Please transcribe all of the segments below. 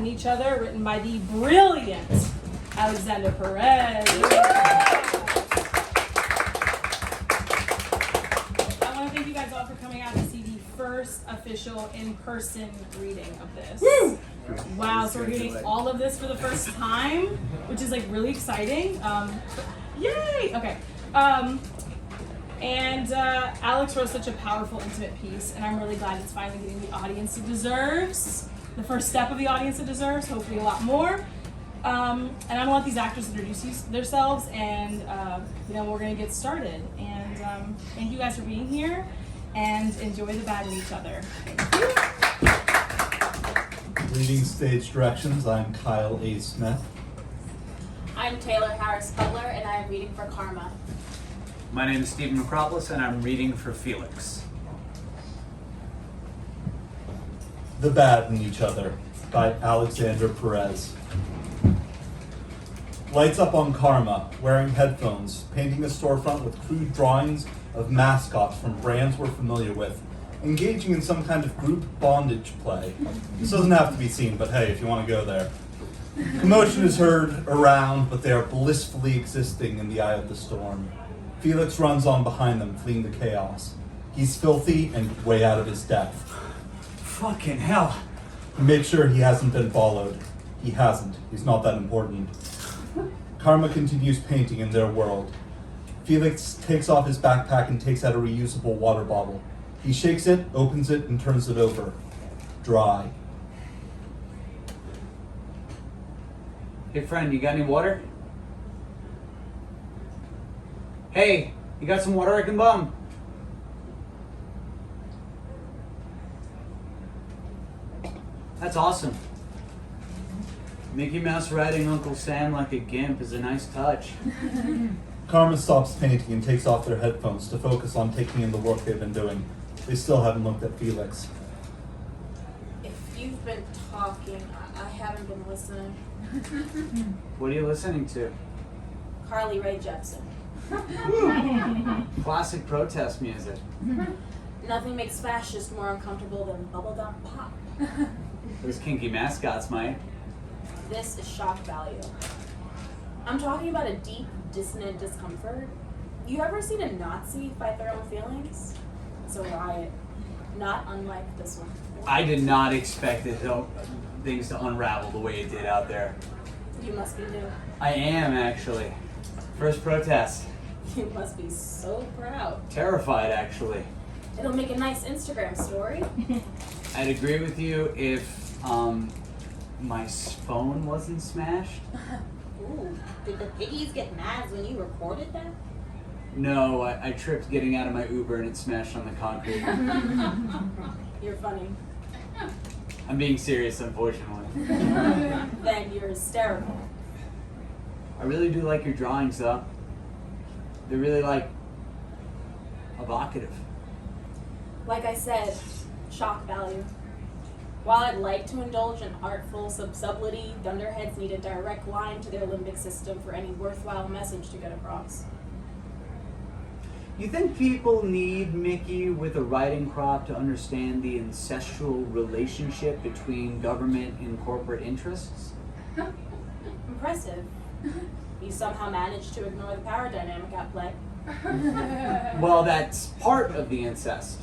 Each Other, written by the brilliant Alexander Perez. I want to thank you guys all for coming out to see the first official in-person reading of this. Woo! Wow, so we're doing all of this for the first time, which is like really exciting. Yay! Okay. Alex wrote such a powerful, intimate piece, and I'm really glad it's finally getting the audience it deserves. The first step of the audience it deserves, hopefully a lot more. And I'm gonna let these actors introduce themselves, and we're gonna get started. And thank you guys for being here, and enjoy the bad in each other. Reading stage directions, I'm Kyle A. Smith. I'm Taylor Harris-Butler, and I am reading for Karma. My name is Stephen Makropoulos, and I'm reading for Felix. The Bad in Each Other by Alexander Perez. Lights up on Karma, wearing headphones, painting a storefront with crude drawings of mascots from brands we're familiar with, engaging in some kind of group bondage play. This doesn't have to be seen, but hey, if you want to go there. Commotion is heard around, but they are blissfully existing in the eye of the storm. Felix runs on behind them, fleeing the chaos. He's filthy and way out of his depth. Fucking hell. Make sure he hasn't been followed. He hasn't. He's not that important. Karma continues painting in their world. Felix takes off his backpack and takes out a reusable water bottle. He shakes it, opens it, and turns it over. Dry. Hey friend, you got any water? Hey, you got some water I can bum? That's awesome. Mickey Mouse riding Uncle Sam like a gimp is a nice touch. Karma stops painting and takes off their headphones to focus on taking in the work they've been doing. They still haven't looked at Felix. If you've been talking, I haven't been listening. What are you listening to? Carly Rae Jepsen. Classic protest music. Nothing makes fascists more uncomfortable than bubblegum pop. Those kinky mascots might. This is shock value. I'm talking about a deep, dissonant discomfort. You ever seen a Nazi fight their own feelings? It's a riot. Not unlike this one. I did not expect things to unravel the way it did out there. You must be new. I am, actually. First protest. You must be so proud. Terrified, actually. It'll make a nice Instagram story. I'd agree with you if my phone wasn't smashed. Ooh, did the piggies get mad when you recorded that? No, I tripped getting out of my Uber and it smashed on the concrete. You're funny. I'm being serious, unfortunately. Then you're hysterical. I really do like your drawings, though. They're really, evocative. Like I said, shock value. While I'd like to indulge in artful subtlety, dunderheads need a direct line to their limbic system for any worthwhile message to get across. You think people need Mickey with a writing crop to understand the ancestral relationship between government and corporate interests? Impressive. You somehow managed to ignore the power dynamic at play. Well, that's part of the incest.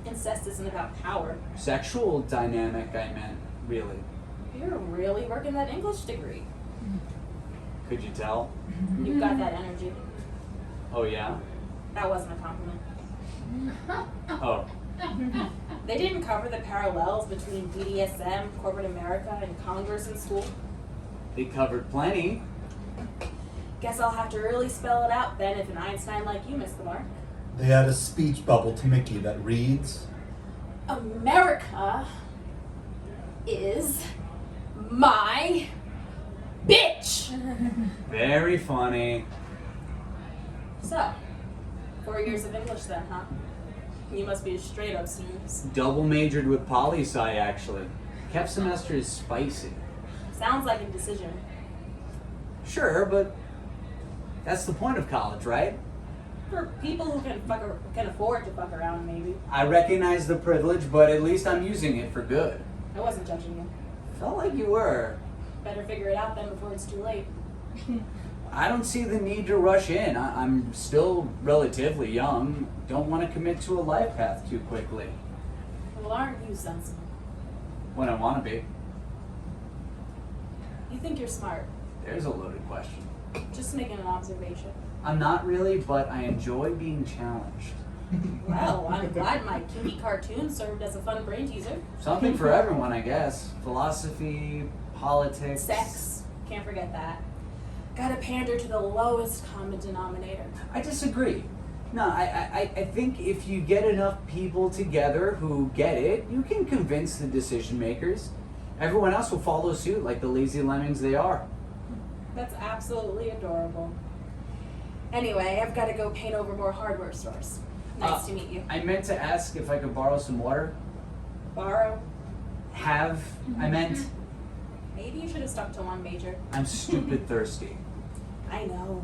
Incest isn't about power. Sexual dynamic, I meant, really. You're really working that English degree. Could you tell? You've got that energy. Oh, yeah? That wasn't a compliment. Oh. They didn't cover the parallels between BDSM, corporate America, and Congress in school. They covered plenty. Guess I'll have to really spell it out then if an Einstein like you missed the mark. They add a speech bubble to Mickey that reads, America is my bitch! Very funny. So, 4 years of English then, huh? You must be a straight up snooze. Double majored with poli-sci, actually. Kept semester is spicy. Sounds like a decision. Sure, but that's the point of college, right? For people who can afford to fuck around, maybe. I recognize the privilege, but at least I'm using it for good. I wasn't judging you. Felt like you were. Better figure it out then before it's too late. I don't see the need to rush in. I'm still relatively young. Don't want to commit to a life path too quickly. Well, aren't you sensible? When I want to be. You think you're smart. There's a loaded question. Just making an observation. I'm not really, but I enjoy being challenged. Well, I'm glad my cutie cartoon served as a fun brain teaser. Something for everyone, I guess. Philosophy, politics. Sex. Can't forget that. Gotta pander to the lowest common denominator. I disagree. No, I think if you get enough people together who get it, you can convince the decision makers. Everyone else will follow suit like the lazy lemmings they are. That's absolutely adorable. Anyway, I've got to go paint over more hardware stores. Nice to meet you. I meant to ask if I could borrow some water. Borrow? I meant. Maybe you should have stuck to one major. I'm stupid thirsty. I know.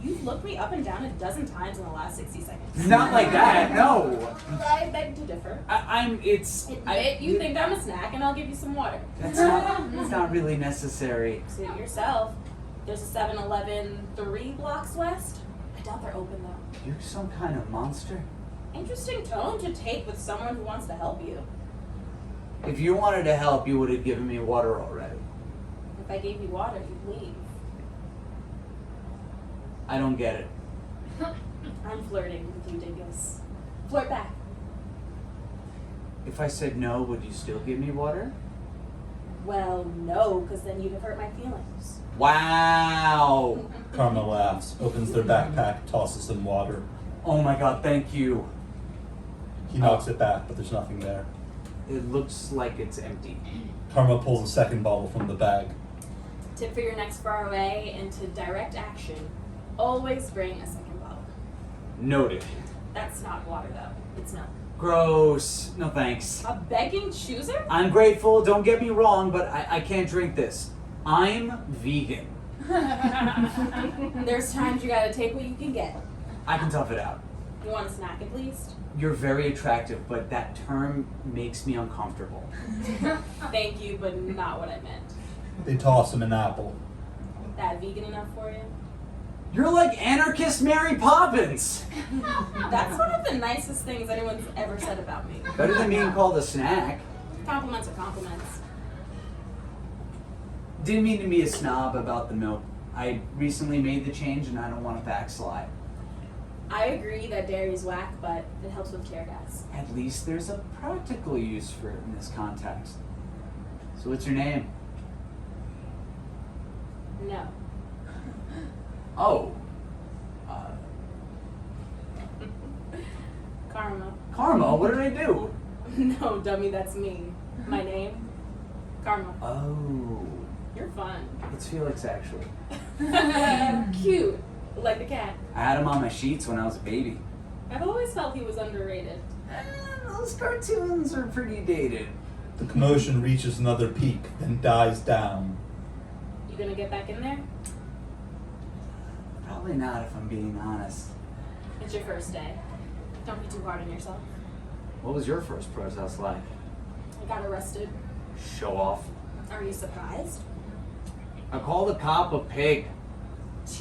You've looked me up and down a dozen times in the last 60 seconds. Not like that, no. I beg to differ. Admit you think I'm a snack and I'll give you some water. That's not really necessary. Suit yourself. There's a 7-Eleven 3 blocks west. I doubt they're open though. You're some kind of monster. Interesting tone to take with someone who wants to help you. If you wanted to help, you would have given me water already. If I gave you water, you'd leave. I don't get it. I'm flirting with you, Dingus. Flirt back. If I said no, would you still give me water? Well, no, because then you'd have hurt my feelings. Wow! Karma laughs, opens their backpack, tosses them water. Oh my god, thank you. He knocks it back, but there's nothing there. It looks like it's empty. Karma pulls a second bottle from the bag. Tip for your next foray into direct action. Always bring a second bottle. Noted. That's not water, though. It's milk. Gross. No thanks. A begging chooser? I'm grateful, don't get me wrong, but I can't drink this. I'm vegan. There's times you gotta take what you can get. I can tough it out. You want a snack at least? You're very attractive, but that term makes me uncomfortable. Thank you, but not what I meant. They toss him an apple. That vegan enough for you? You're like anarchist Mary Poppins! That's one of the nicest things anyone's ever said about me. Better than being called a snack. Compliments are compliments. Didn't mean to be a snob about the milk. I recently made the change and I don't want to backslide. I agree that dairy's whack, but it helps with tear gas. At least there's a practical use for it in this context. So what's your name? No. Oh. Karma. Karma, what did I do? No, dummy, that's me. My name? Karma. Oh. You're fun. It's Felix, actually. Cute. Like the cat. I had him on my sheets when I was a baby. I've always felt he was underrated. Those cartoons are pretty dated. The commotion reaches another peak, then dies down. You gonna get back in there? Probably not, if I'm being honest. It's your first day. Don't be too hard on yourself. What was your first protest like? I got arrested. Show off. Are you surprised? I called a cop a pig.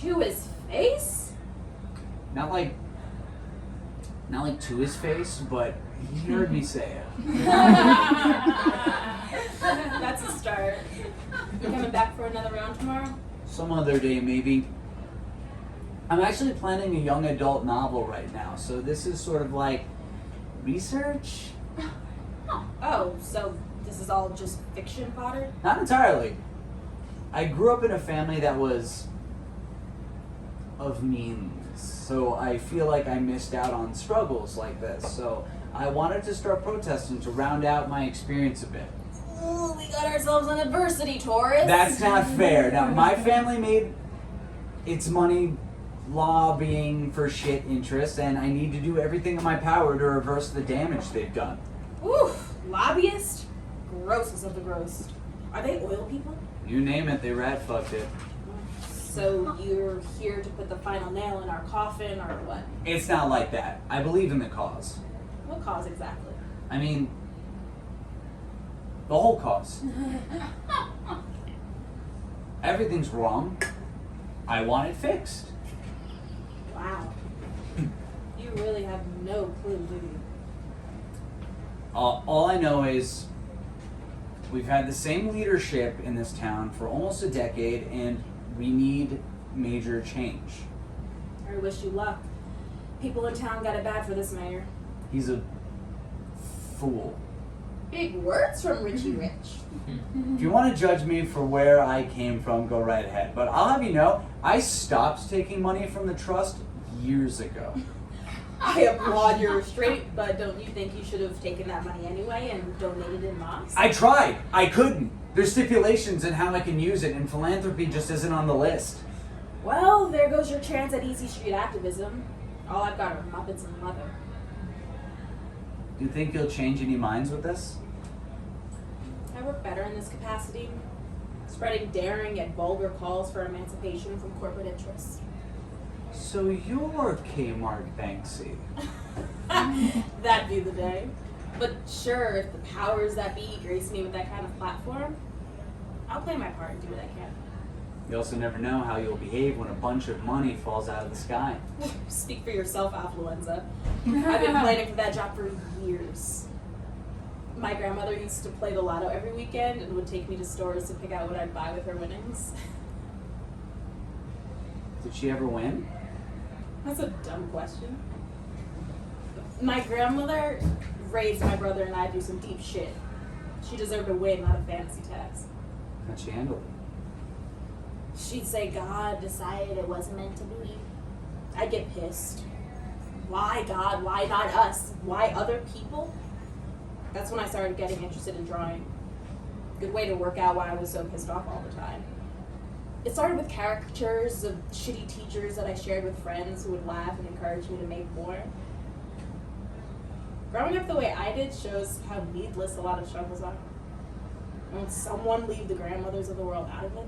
To his face? Not like to his face, but he heard me say it. That's a start. You coming back for another round tomorrow? Some other day, maybe. I'm actually planning a young adult novel right now, so this is sort of like research? Oh, so this is all just fiction fodder? Not entirely. I grew up in a family that was of means, so I feel like I missed out on struggles like this, so I wanted to start protesting to round out my experience a bit. Ooh, we got ourselves an adversity, Taurus. That's not fair. Now, my family made its money lobbying for shit interests, and I need to do everything in my power to reverse the damage they've done. Oof, lobbyist? Grossest of the gross. Are they oil people? You name it, they rat fucked it. So you're here to put the final nail in our coffin, or what? It's not like that. I believe in the cause. What cause exactly? I mean, The whole cost. Everything's wrong. I want it fixed. Wow. You really have no clue, do you? All I know is we've had the same leadership in this town for almost a decade, and we need major change. I wish you luck. People in town got it bad for this mayor. He's a fool. Big words from Richie Rich. If you want to judge me for where I came from, go right ahead. But I'll have you know, I stopped taking money from the trust years ago. I applaud your restraint, but don't you think you should have taken that money anyway and donated in mosque? I tried. I couldn't. There's stipulations in how I can use it, and philanthropy just isn't on the list. Well, there goes your chance at easy street activism. All I've got are Muppets and leather. Do you think you'll change any minds with this? I work better in this capacity, spreading daring yet vulgar calls for emancipation from corporate interests. So you're Kmart Banksy. That'd be the day. But sure, if the powers that be grace me with that kind of platform, I'll play my part and do what I can. You also never know how you'll behave when a bunch of money falls out of the sky. Speak for yourself, Affluenza. I've been planning for that job for years. My grandmother used to play the lotto every weekend and would take me to stores to pick out what I'd buy with her winnings. Did she ever win? That's a dumb question. My grandmother raised my brother and I through some deep shit. She deserved a win, not a fantasy tax. How'd she handle it? She'd say God decided it wasn't meant to be. I'd get pissed. Why God? Why not us? Why other people? That's when I started getting interested in drawing. Good way to work out why I was so pissed off all the time. It started with caricatures of shitty teachers that I shared with friends who would laugh and encourage me to make more. Growing up the way I did shows how needless a lot of struggles are. Won't someone leave the grandmothers of the world out of it?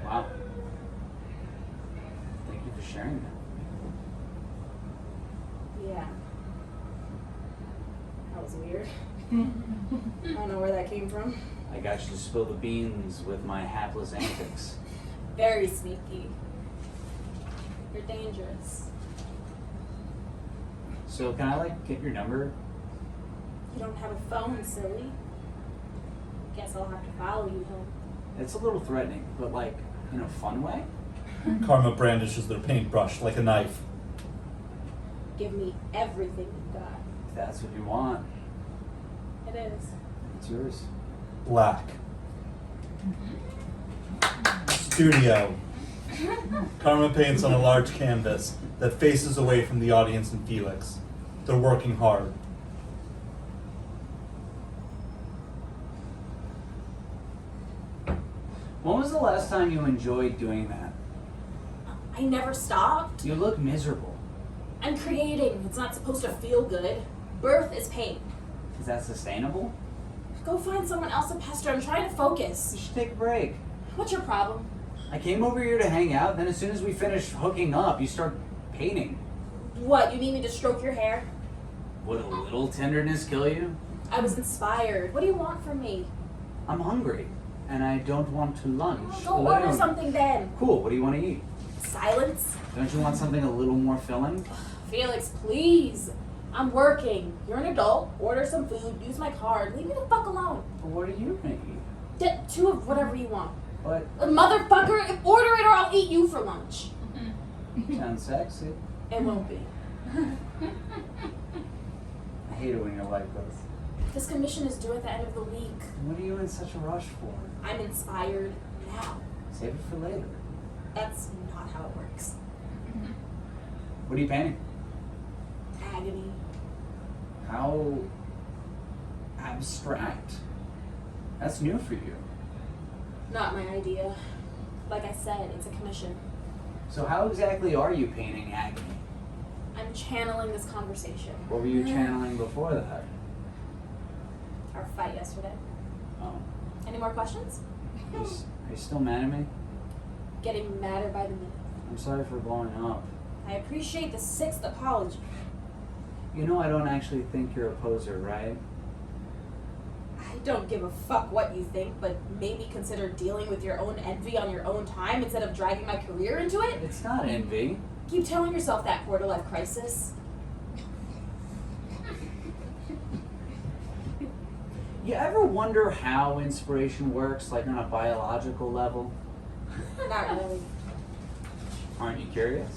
Wow. Thank you for sharing that. Yeah. That was weird. I don't know where that came from. I got you to spill the beans with my hapless antics. Very sneaky. You're dangerous. So can I get your number? You don't have a phone, silly. Guess I'll have to follow you home. It's a little threatening, but in a fun way? Karma brandishes their paintbrush like a knife. Give me everything you've got. If that's what you want, It is. it's yours. Black. Studio. Karma paints on a large canvas that faces away from the audience and Felix. They're working hard. When was the last time you enjoyed doing that? I never stopped. You look miserable. I'm creating. It's not supposed to feel good. Birth is pain. Is that sustainable? Go find someone else to pester. I'm trying to focus. You should take a break. What's your problem? I came over here to hang out, then as soon as we finish hooking up, you start painting. What, you need me to stroke your hair? Would a little tenderness kill you? I was inspired. What do you want from me? I'm hungry, and I don't want to lunch. Go order alone. something then. Cool, what do you want to eat? Silence? Don't you want something a little more filling? Felix, please. I'm working. You're an adult. Order some food. Use my card. Leave me the fuck alone. What are you gonna eat? Get 2 of whatever you want. What? Motherfucker, order it or I'll eat you for lunch. Sounds sexy. It won't be. I hate it when you're like this. This commission is due at the end of the week. What are you in such a rush for? I'm inspired now. Save it for later. That's not how it works. What are you painting? Agony. How abstract. That's new for you. Not my idea. Like I said, it's a commission. So how exactly are you painting agony? I'm channeling this conversation. What were you channeling before that? Our fight yesterday. Oh. Any more questions? Are you still mad at me? Getting madder by the minute. I'm sorry for blowing up. I appreciate the 6th apology. You know I don't actually think you're a poser, right? don't give a fuck what you think, but maybe consider dealing with your own envy on your own time instead of dragging my career into it? It's not envy. Keep telling yourself that quarter-life crisis. You ever wonder how inspiration works, like on a biological level? Not really. Aren't you curious?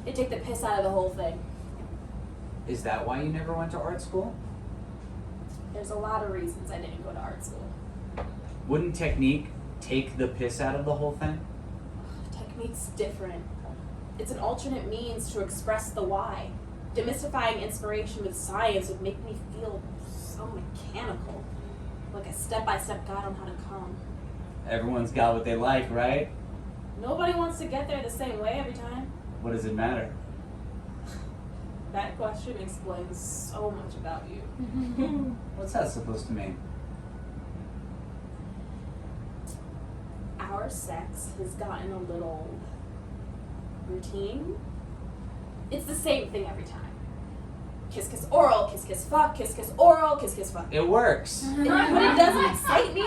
It take the piss out of the whole thing. Is that why you never went to art school? There's a lot of reasons I didn't go to art school. Wouldn't technique take the piss out of the whole thing? Technique's different. It's an alternate means to express the why. Demystifying inspiration with science would make me feel so mechanical. Like a step-by-step guide on how to come. Everyone's got what they like, right? Nobody wants to get there the same way every time. What does it matter? That question explains so much about you. What's that supposed to mean? Our sex has gotten a little routine. It's the same thing every time. Kiss, kiss, oral, kiss, kiss, fuck, kiss, kiss, oral, kiss, kiss, fuck. It works. But it doesn't excite me.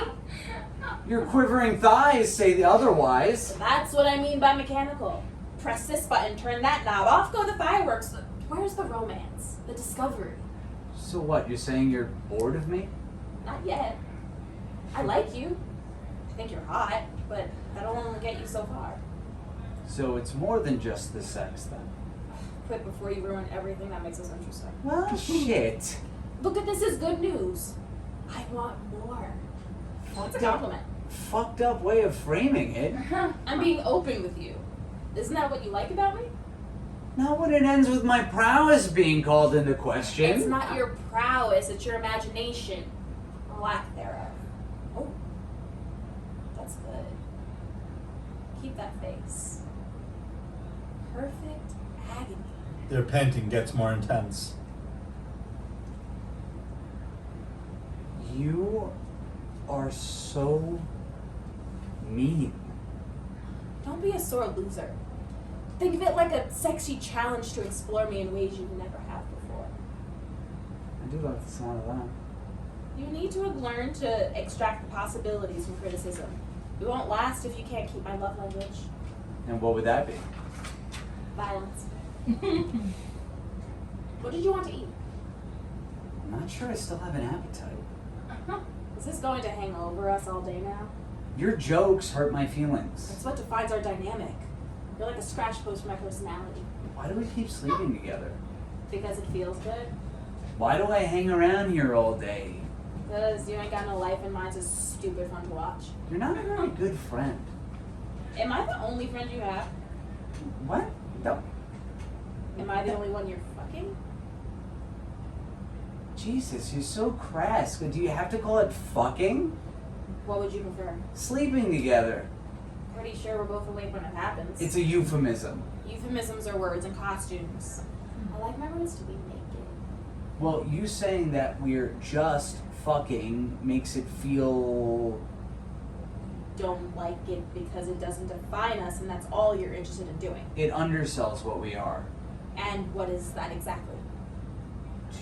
Your quivering thighs say the otherwise. That's what I mean by mechanical. Press this button, turn that knob, off go the fireworks. Where's the romance? The discovery? So what, you're saying you're bored of me? Not yet. I like you. I think you're hot, but that'll only get you so far. So it's more than just the sex then? Quit before you ruin everything that makes us interesting. Well, shit. Look at this as good news. I want more. That's a compliment. Fucked up way of framing it. I'm being open with you. Isn't that what you like about me? Not when it ends with my prowess being called into question. It's not your prowess, it's your imagination. Or lack thereof. Oh. That's good. Keep that face. Perfect agony. Their panting gets more intense. You are so mean. Don't be a sore loser. Think of it like a sexy challenge to explore me in ways you never have before. I do like the sound of that. You need to learn to extract the possibilities from criticism. It won't last if you can't keep my love language. And what would that be? Violence. What did you want to eat? I'm not sure I still have an appetite. Is this going to hang over us all day now? Your jokes hurt my feelings. That's what defines our dynamic. You're like a scratch post for my personality. Why do we keep sleeping together? Because it feels good. Why do I hang around here all day? Because you ain't got no life and mine's just stupid fun to watch. You're not a very good friend. Am I the only friend you have? What? No. Am I the only one you're fucking? Jesus, you're so crass. Do you have to call it fucking? What would you prefer? Sleeping together. Pretty sure we're both awake when it happens. It's a euphemism. Euphemisms are words and costumes. I like my words to be naked. Well, you saying that we're just fucking makes it feel... Don't like it because it doesn't define us and that's all you're interested in doing. It undersells what we are. And what is that exactly?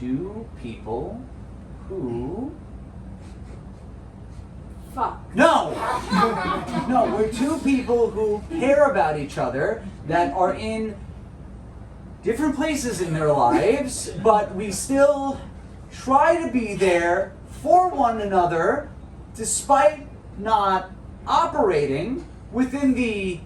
Two people who... Fuck. No! No, we're two people who care about each other, that are in different places in their lives, but we still try to be there for one another, despite not operating within the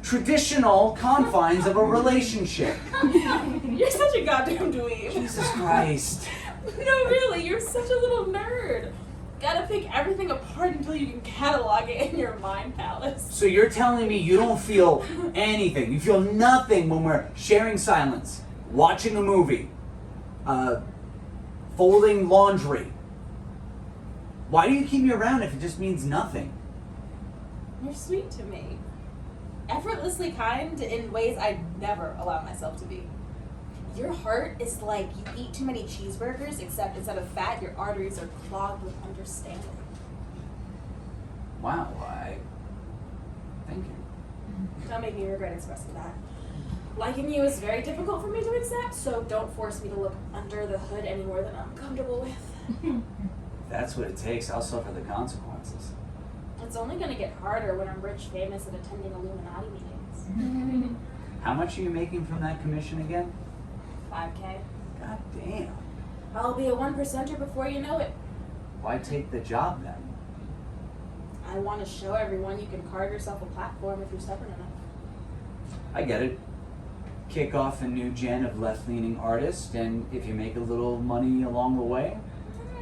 traditional confines of a relationship. You're such a goddamn dweeb. Jesus Christ. No, really, you're such a little nerd. Gotta pick everything apart until you can catalog it in your mind palace. So you're telling me you don't feel anything, you feel nothing when we're sharing silence, watching a movie, folding laundry. Why do you keep me around if it just means nothing? You're sweet to me. Effortlessly kind in ways I'd never allow myself to be. Your heart is like you eat too many cheeseburgers, except instead of fat, your arteries are clogged with understanding. Wow, thank you. Don't make me regret expressing that. Liking you is very difficult for me to accept, so don't force me to look under the hood any more than I'm comfortable with. that's what it takes, I'll suffer the consequences. It's only gonna get harder when I'm rich, famous, and attending Illuminati meetings. How much are you making from that commission again? 5K. God damn. I'll be a 1%er before you know it. Why take the job then? I want to show everyone you can carve yourself a platform if you're stubborn enough. I get it. Kick off a new gen of left-leaning artists, and if you make a little money along the way.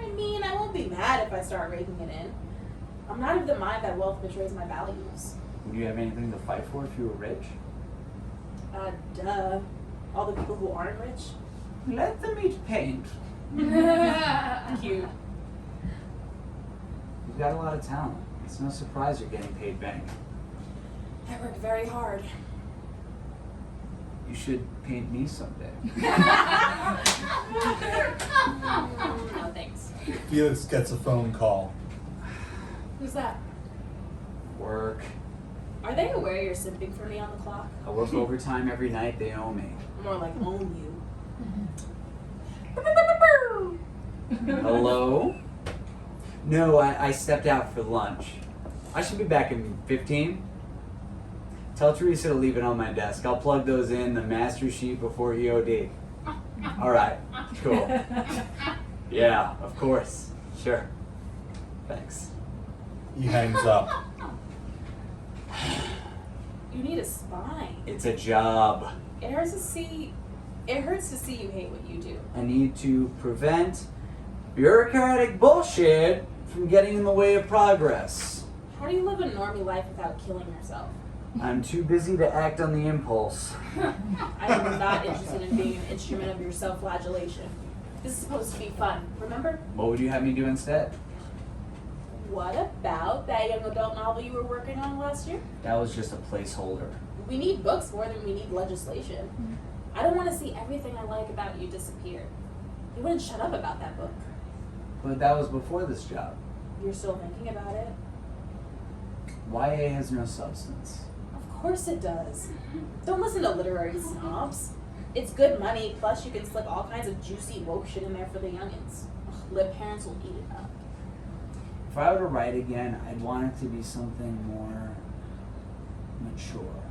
I mean, I won't be mad if I start raking it in. I'm not of the mind that wealth betrays my values. Would you have anything to fight for if you were rich? Duh. All the people who aren't rich. Let them eat paint. Cute. You've got a lot of talent. It's no surprise you're getting paid bank. I work very hard. You should paint me someday. No thanks. Felix gets a phone call. Who's that? Work. Are they aware you're simping for me on the clock? I work overtime every night. They owe me. More like own you. Hello? No, I stepped out for lunch. I should be back in 15. Tell Teresa to leave it on my desk. I'll plug those in the master sheet before EOD. All right, cool. Yeah, of course. Sure. Thanks. He hangs up. You need a spine. It's a job. It hurts to see you hate what you do. I need to prevent bureaucratic bullshit from getting in the way of progress. How do you live a normie life without killing yourself? I'm too busy to act on the impulse. I am not interested in being an instrument of your self-flagellation. This is supposed to be fun, remember? What would you have me do instead? What about that young adult novel you were working on last year? That was just a placeholder. We need books more than we need legislation. I don't want to see everything I like about you disappear. You wouldn't shut up about that book. But that was before this job. You're still thinking about it? YA has no substance. Of course it does. Don't listen to literary snobs. It's good money, plus you can slip all kinds of juicy woke shit in there for the youngins. Ugh, lib parents will eat it up. If I were to write again, I'd want it to be something more mature.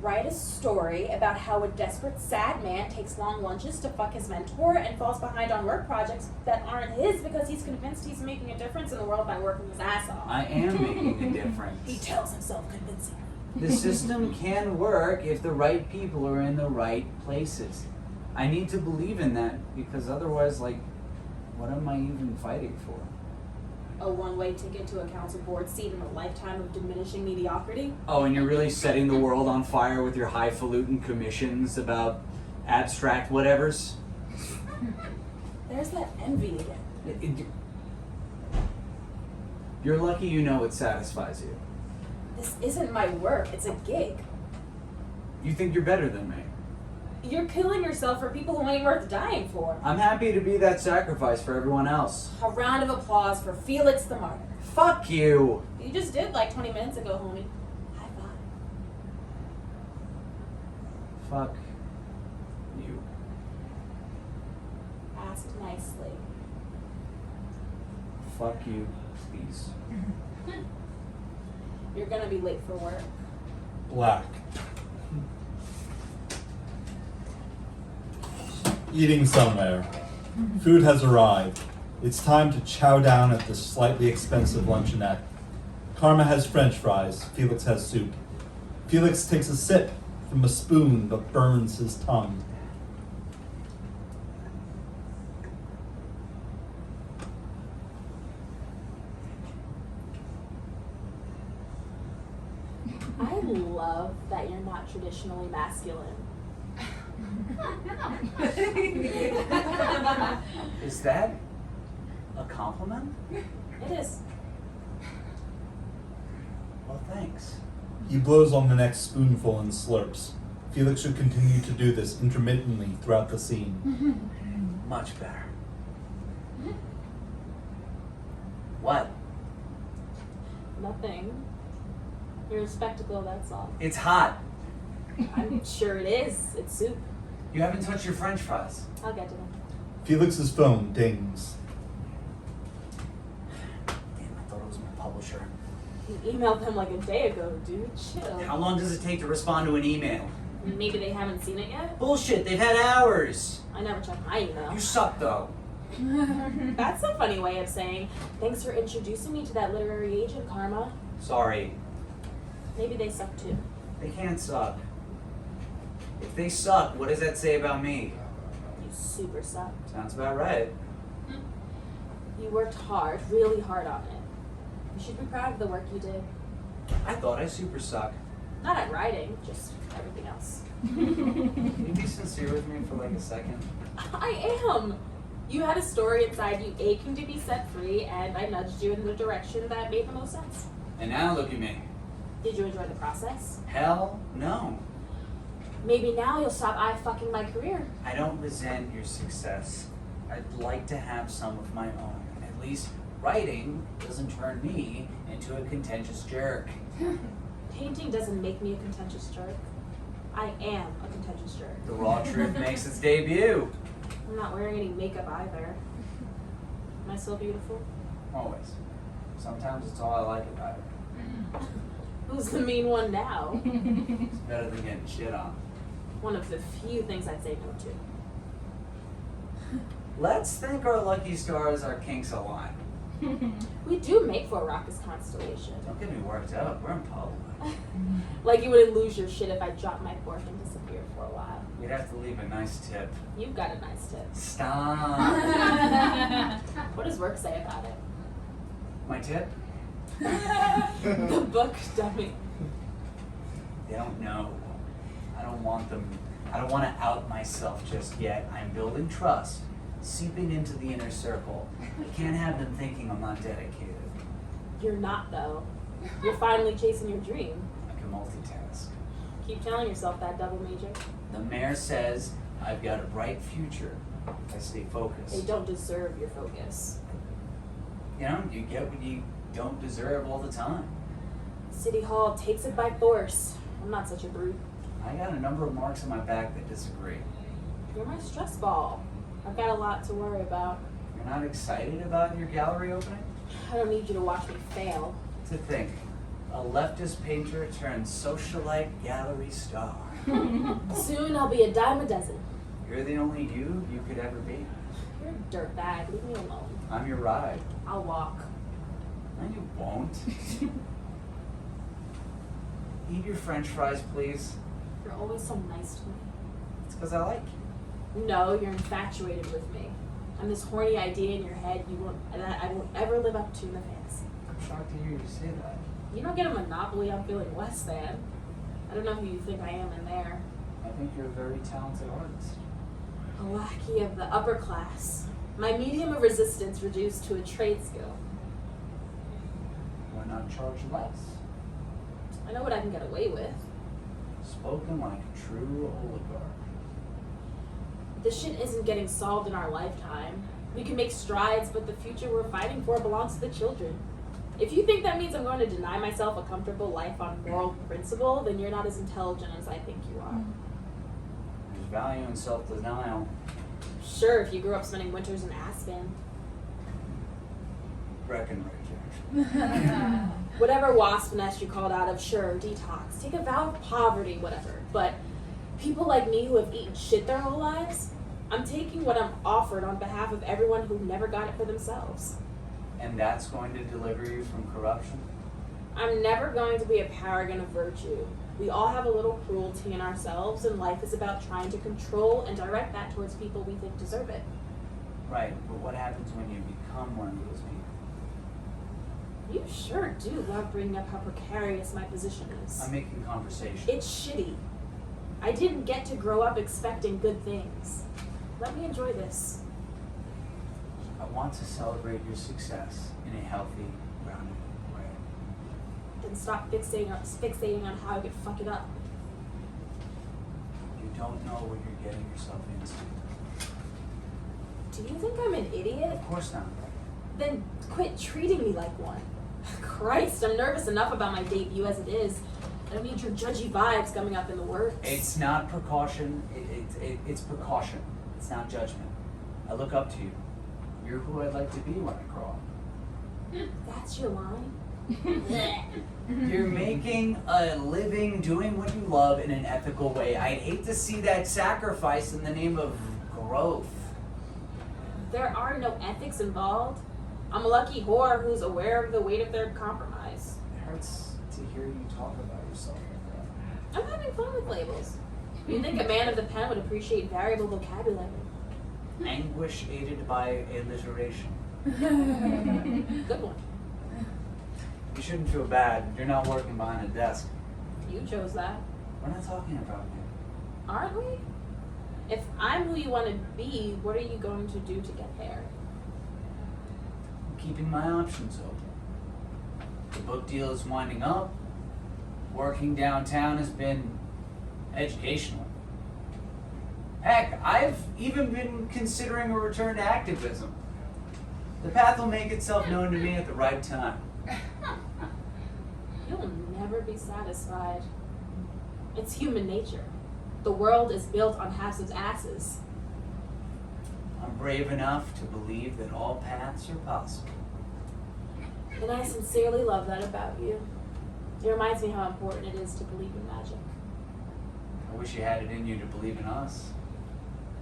Write a story about how a desperate, sad man takes long lunches to fuck his mentor and falls behind on work projects that aren't his because he's convinced he's making a difference in the world by working his ass off. I am making a difference. He tells himself convincingly. The system can work if the right people are in the right places. I need to believe in that because otherwise, what am I even fighting for? A one-way ticket to a council board seat in a lifetime of diminishing mediocrity? Oh, and you're really setting the world on fire with your highfalutin commissions about abstract whatevers? There's that envy again. You're lucky you know it satisfies you. This isn't my work, it's a gig. You think you're better than me. You're killing yourself for people who ain't worth dying for. I'm happy to be that sacrifice for everyone else. A round of applause for Felix the Martyr. Fuck you! You just did like 20 minutes ago, homie. High five. Fuck you. Asked nicely. Fuck you, please. You're gonna be late for work. Black. Eating somewhere. Food has arrived. It's time to chow down at this slightly expensive luncheonette. Karma has French fries. Felix has soup. Felix takes a sip from a spoon but burns his tongue. I love that you're not traditionally masculine. Is that a compliment? It is. Well, thanks. He blows on the next spoonful and slurps. Felix should continue to do this intermittently throughout the scene. Much better. What? Nothing. You're a spectacle, that's all. It's hot. I'm sure it is. It's soup. You haven't touched your French fries. I'll get to them. Felix's phone dings. Damn, I thought it was my publisher. You emailed them like a day ago, dude. Chill. How long does it take to respond to an email? Maybe they haven't seen it yet? Bullshit, they've had hours. I never check my email. You suck, though. That's a funny way of saying, thanks for introducing me to that literary agent, Karma. Sorry. Maybe they suck too. They can't suck. If they suck, what does that say about me? You super suck. Sounds about right. You worked hard, really hard on it. You should be proud of the work you did. I thought I super suck. Not at writing, just everything else. Can you be sincere with me for like a second? I am! You had a story inside you aching to be set free, and I nudged you in the direction that made the most sense. And now look at me. Did you enjoy the process? Hell no. Maybe now you'll stop eye-fucking my career. I don't resent your success. I'd like to have some of my own. At least writing doesn't turn me into a contentious jerk. Painting doesn't make me a contentious jerk. I am a contentious jerk. The raw truth makes its debut. I'm not wearing any makeup either. Am I still beautiful? Always. Sometimes it's all I like about it. Who's the mean one now? It's better than getting shit on. One of the few things I'd say no to. Let's thank our lucky stars our kinks align. We do make for a raucous constellation. Don't get me worked up. We're in public. Like you wouldn't lose your shit if I dropped my fork and disappeared for a while. We'd have to leave a nice tip. You've got a nice tip. Stop. What does work say about it? My tip? The book dummy. They don't know. I don't want them. I don't want to out myself just yet. I'm building trust, seeping into the inner circle. I can't have them thinking I'm not dedicated. You're not though. You're finally chasing your dream. I can multitask. Keep telling yourself that, double major. The mayor says I've got a bright future. I stay They focused. don't deserve your focus. You know, you get what you don't deserve all the time. City Hall takes it by force. I'm not such a brute. I got a number of marks on my back that disagree. You're my stress ball. I've got a lot to worry about. You're not excited about your gallery opening? I don't need you to watch me fail. To think, a leftist painter turned socialite gallery star. Soon I'll be a dime a dozen. You're the only you could ever be. You're a dirtbag. Leave me alone. I'm your ride. I'll walk. No, you won't. Eat your french fries, please. You're always so nice to me. It's because I like you. No, you're infatuated with me. I'm this horny idea in your head I won't ever live up to in the fantasy. I'm shocked to hear you say that. You don't get a monopoly on feeling less than. I don't know who you think I am in there. I think you're a very talented artist. A lackey of the upper class. My medium of resistance reduced to a trade skill. Why not charge less? I know what I can get away with. Spoken like a true oligarch. This shit isn't getting solved in our lifetime. We can make strides, but the future we're fighting for belongs to the children. If you think that means I'm going to deny myself a comfortable life on moral principle, then you're not as intelligent as I think you are. There's value in self-denial. Sure, if you grew up spending winters in Aspen. Breckenridge, actually. Whatever wasp nest you called out of, sure, detox. Take a vow of poverty, whatever. But people like me who have eaten shit their whole lives, I'm taking what I'm offered on behalf of everyone who never got it for themselves. And that's going to deliver you from corruption? I'm never going to be a paragon of virtue. We all have a little cruelty in ourselves, and life is about trying to control and direct that towards people we think deserve it. Right, but what happens when you become one of those people? You sure do love bringing up how precarious my position is. I'm making conversation. It's shitty. I didn't get to grow up expecting good things. Let me enjoy this. I want to celebrate your success in a healthy, grounded way. Then stop fixating on how I could fuck it up. You don't know what you're getting yourself into. Do you think I'm an idiot? Of course not. Then quit treating me like one. Christ, I'm nervous enough about my debut as it is. I don't need your judgy vibes coming up in the works. It's not precaution. It's precaution. It's not judgment. I look up to you. You're who I'd like to be when I grow up. That's your line? You're making a living doing what you love in an ethical way. I'd hate to see that sacrifice in the name of growth. There are no ethics involved. I'm a lucky whore who's aware of the weight of their compromise. It hurts to hear you talk about yourself like that. I'm having fun with labels. You'd think a man of the pen would appreciate variable vocabulary. Anguish aided by alliteration. Good one. You shouldn't feel bad. You're not working behind a desk. You chose that. We're not talking about you. Aren't we? If I'm who you want to be, what are you going to do to get there? I'm keeping my options open. The book deal is winding up. Working downtown has been educational. Heck, I've even been considering a return to activism. The path will make itself known to me at the right time. You'll never be satisfied. It's human nature. The world is built on halves of asses. I'm brave enough to believe that all paths are possible. And I sincerely love that about you. It reminds me how important it is to believe in magic. I wish you had it in you to believe in us.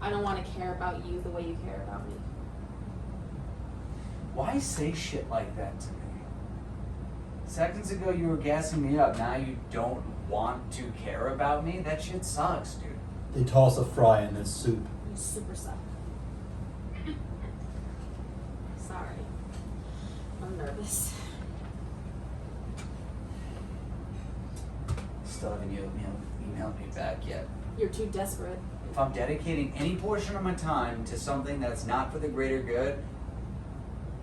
I don't want to care about you the way you care about me. Why say shit like that to me? Seconds ago you were gassing me up. Now you don't want to care about me? That shit sucks, dude. They toss a fry in his soup. You super suck. Sorry. I'm nervous. Still haven't emailed me back yet. You're too desperate. If I'm dedicating any portion of my time to something that's not for the greater good,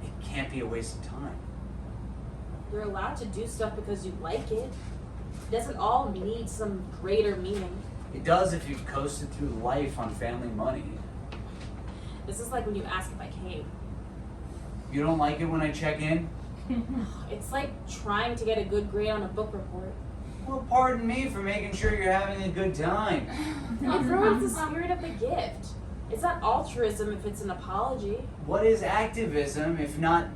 it can't be a waste of time. You're allowed to do stuff because you like it. It doesn't all need some greater meaning. It does if you've coasted through life on family money. This is like when you ask if I came. You don't like it when I check in? It's like trying to get a good grade on a book report. Well, pardon me for making sure you're having a good time. It ruins the spirit of the gift. It's not altruism if it's an apology. What is activism if not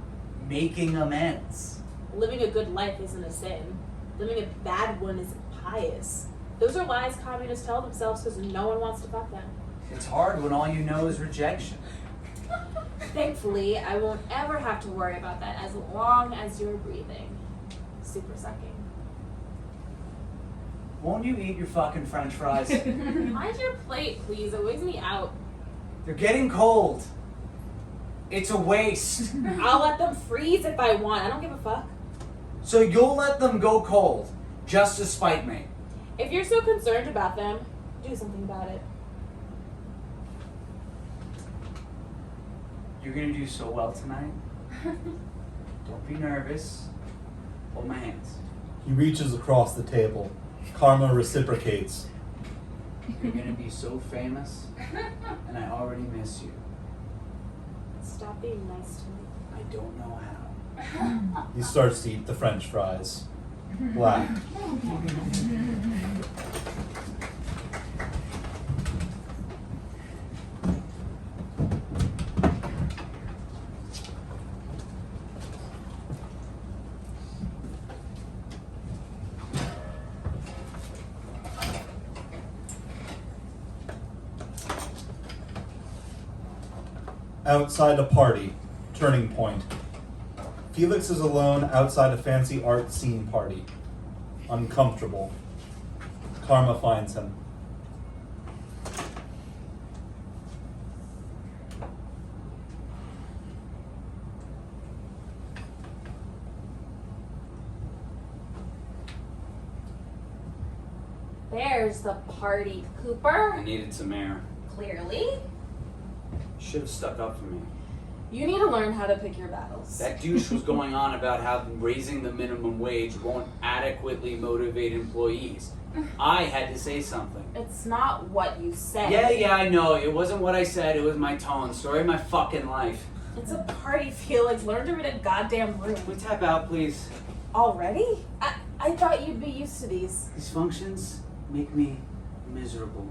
making amends? Living a good life isn't a sin. Living a bad one is pious. Those are lies communists tell themselves because no one wants to fuck them. It's hard when all you know is rejection. Thankfully, I won't ever have to worry about that as long as you're breathing. Super sucking. Won't you eat your fucking french fries? Mind your plate, please. It wigs me out. They're getting cold. It's a waste. I'll let them freeze if I want. I don't give a fuck. So you'll let them go cold, just to spite me. If you're so concerned about them, do something about it. You're gonna do so well tonight. Don't be nervous. Hold my hands. He reaches across the table. Karma reciprocates. You're gonna be so famous, and I already miss you. Stop being nice to me. I don't know how. He starts to eat the french fries. Black. Outside a party. Turning point. Felix is alone outside a fancy art scene party. Uncomfortable. Karma finds him. There's the party, Cooper. I needed some air. Clearly. Should have stuck up for me. You need to learn how to pick your battles. That douche was going on about how raising the minimum wage won't adequately motivate employees. I had to say something. It's not what you said. Yeah, I know. It wasn't what I said. It was my tone. Story of my fucking life. It's a party, Felix. Learn to read a goddamn room. Can we tap out, please? Already? I thought you'd be used to these. These functions make me miserable.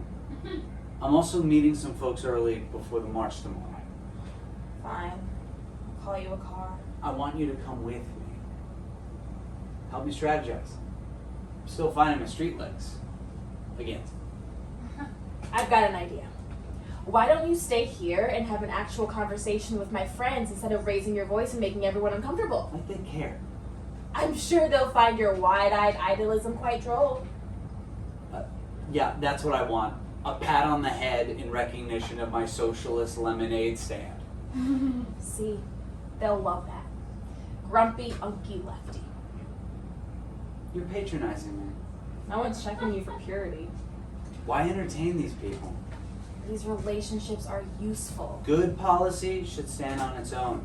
I'm also meeting some folks early before the march tomorrow. Fine. I'll call you a car. I want you to come with me. Help me strategize. I'm still finding my street legs. Again. I've got an idea. Why don't you stay here and have an actual conversation with my friends instead of raising your voice and making everyone uncomfortable? Like they care. I'm sure they'll find your wide-eyed idealism quite droll. Yeah, that's what I want. A pat on the head in recognition of my socialist lemonade stand. See, they'll love that. Grumpy, unky lefty. You're patronizing me. No one's checking you for purity. Why entertain these people? These relationships are useful. Good policy should stand on its own.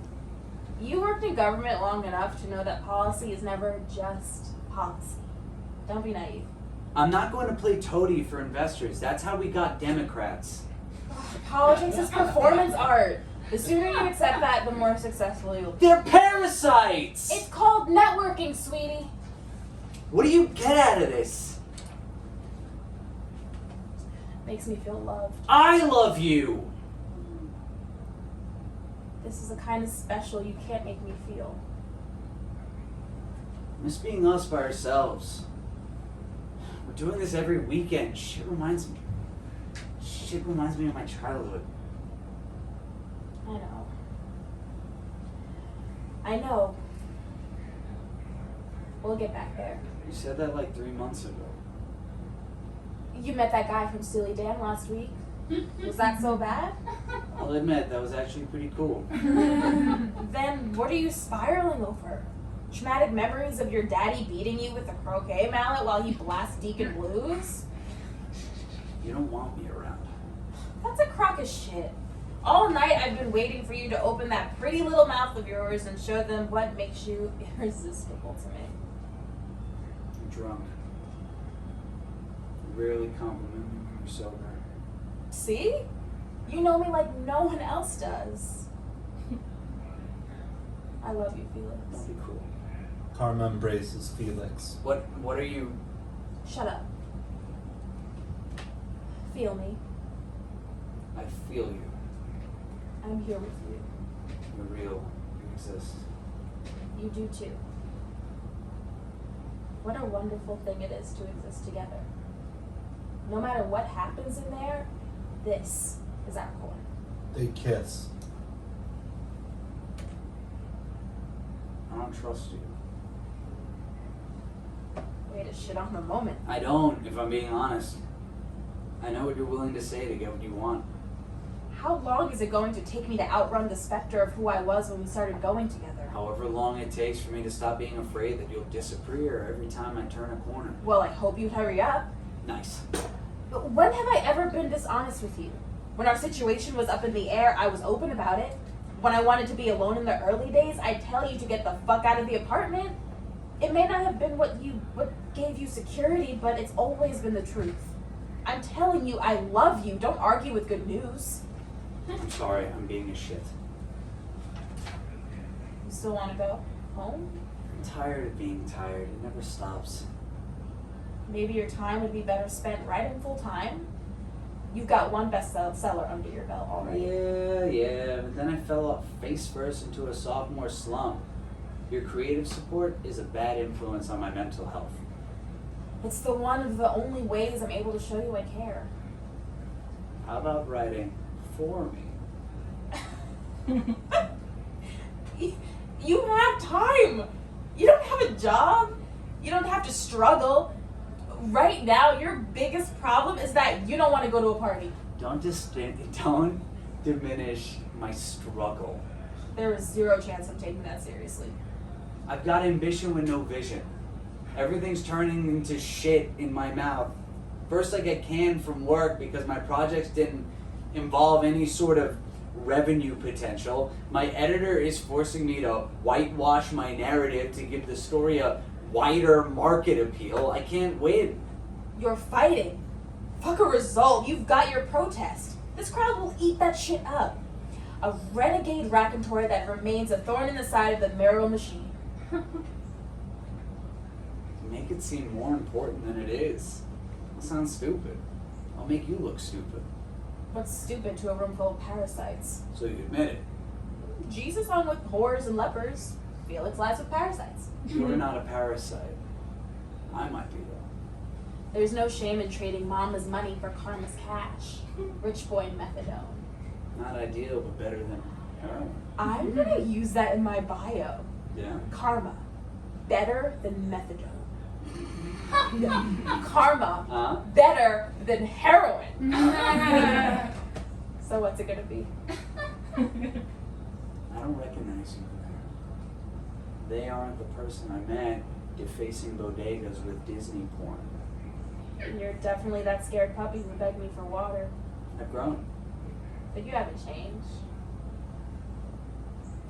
You worked in government long enough to know that policy is never just policy. Don't be naive. I'm not going to play toady for investors. That's how we got Democrats. Politics is performance art. The sooner you accept that, the more successful you'll be. They're parasites! It's called networking, sweetie. What do you get out of this? Makes me feel loved. I love you! This is the kind of special you can't make me feel. Miss being us by ourselves. We're doing this every weekend. Shit reminds me of my childhood. I know. We'll get back there. You said that like 3 months ago. You met that guy from Steely Dan last week. Was that so bad? I'll admit, that was actually pretty cool. Then what are you spiraling over? Traumatic memories of your daddy beating you with a croquet mallet while he blasts Deacon Blues? You don't want me around. That's a crock of shit. All night I've been waiting for you to open that pretty little mouth of yours and show them what makes you irresistible to me. I'm drunk. You rarely compliment me when you're sober. See? You know me like no one else does. I love you, Felix. Don't be cool. Karma embraces Felix. What are you... Shut up. Feel me. I feel you. I'm here with you. You're real. You exist. You do too. What a wonderful thing it is to exist together. No matter what happens in there, this is our core. They kiss. I don't trust you. Way to shit on the moment. I don't, if I'm being honest. I know what you're willing to say to get what you want. How long is it going to take me to outrun the specter of who I was when we started going together? However long it takes for me to stop being afraid that you'll disappear every time I turn a corner. Well, I hope you'd hurry up. Nice. But when have I ever been dishonest with you? When our situation was up in the air, I was open about it. When I wanted to be alone in the early days, I'd tell you to get the fuck out of the apartment. It may not have been what gave you security, but it's always been the truth. I'm telling you, I love you. Don't argue with good news. I'm sorry, I'm being a shit. You still want to go home? I'm tired of being tired. It never stops. Maybe your time would be better spent writing full time. You've got one bestseller under your belt already. Yeah, but then I fell off face first into a sophomore slump. Your creative support is a bad influence on my mental health. It's the one of the only ways I'm able to show you I care. How about writing for me? You have time. You don't have a job. You don't have to struggle. Right now, your biggest problem is that you don't want to go to a party. Don't diminish my struggle. There is zero chance I'm taking that seriously. I've got ambition with no vision. Everything's turning into shit in my mouth. First I get canned from work because my projects didn't involve any sort of revenue potential. My editor is forcing me to whitewash my narrative to give the story a wider market appeal. I can't win. You're fighting. Fuck a result. You've got your protest. This crowd will eat that shit up. A renegade raconteur that remains a thorn in the side of the mayoral machine. Make it seem more important than it is. That sounds stupid. I'll make you look stupid. What's stupid to a room full of parasites? So you admit it. Jesus hung with whores and lepers. Felix lies with parasites. You're not a parasite. I might be though. There's no shame in trading mama's money for karma's cash. Rich boy methadone. Not ideal, but better than heroin. I'm gonna use that in my bio. Yeah. Karma. Better than methadone. Karma. Better than heroin. So what's it gonna be? I don't recognize you. They aren't the person I met defacing bodegas with Disney porn. You're definitely that scared puppy who begged me for water. I've grown. But you haven't changed.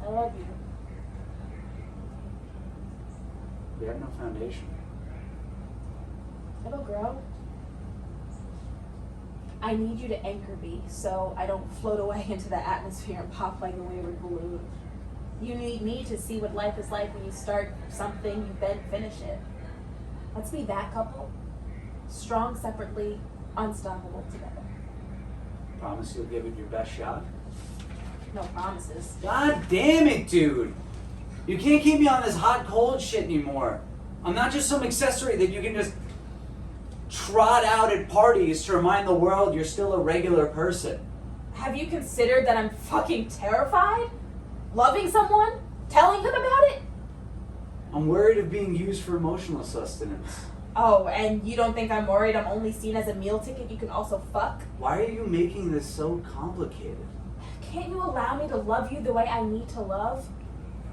I love you. We have no foundation. It'll grow. I need you to anchor me so I don't float away into the atmosphere and pop like a wayward balloon. You need me to see what life is like when you start something, you then finish it. Let's be that couple. Strong separately, unstoppable together. Promise you'll give it your best shot? No promises. God damn it, dude! You can't keep me on this hot cold shit anymore. I'm not just some accessory that you can just trot out at parties to remind the world you're still a regular person. Have you considered that I'm fucking terrified? Loving someone? Telling them about it? I'm worried of being used for emotional sustenance. Oh, and you don't think I'm worried I'm only seen as a meal ticket you can also fuck? Why are you making this so complicated? Can't you allow me to love you the way I need to love?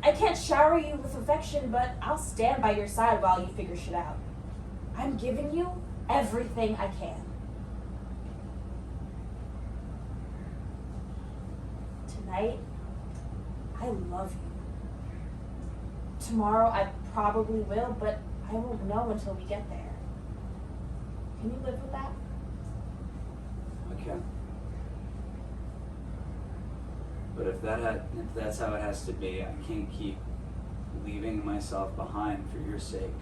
I can't shower you with affection, but I'll stand by your side while you figure shit out. I'm giving you everything I can. Tonight, I love you. Tomorrow I probably will, but I won't know until we get there. Can you live with that? Okay. But if that's how it has to be, I can't keep leaving myself behind for your sake.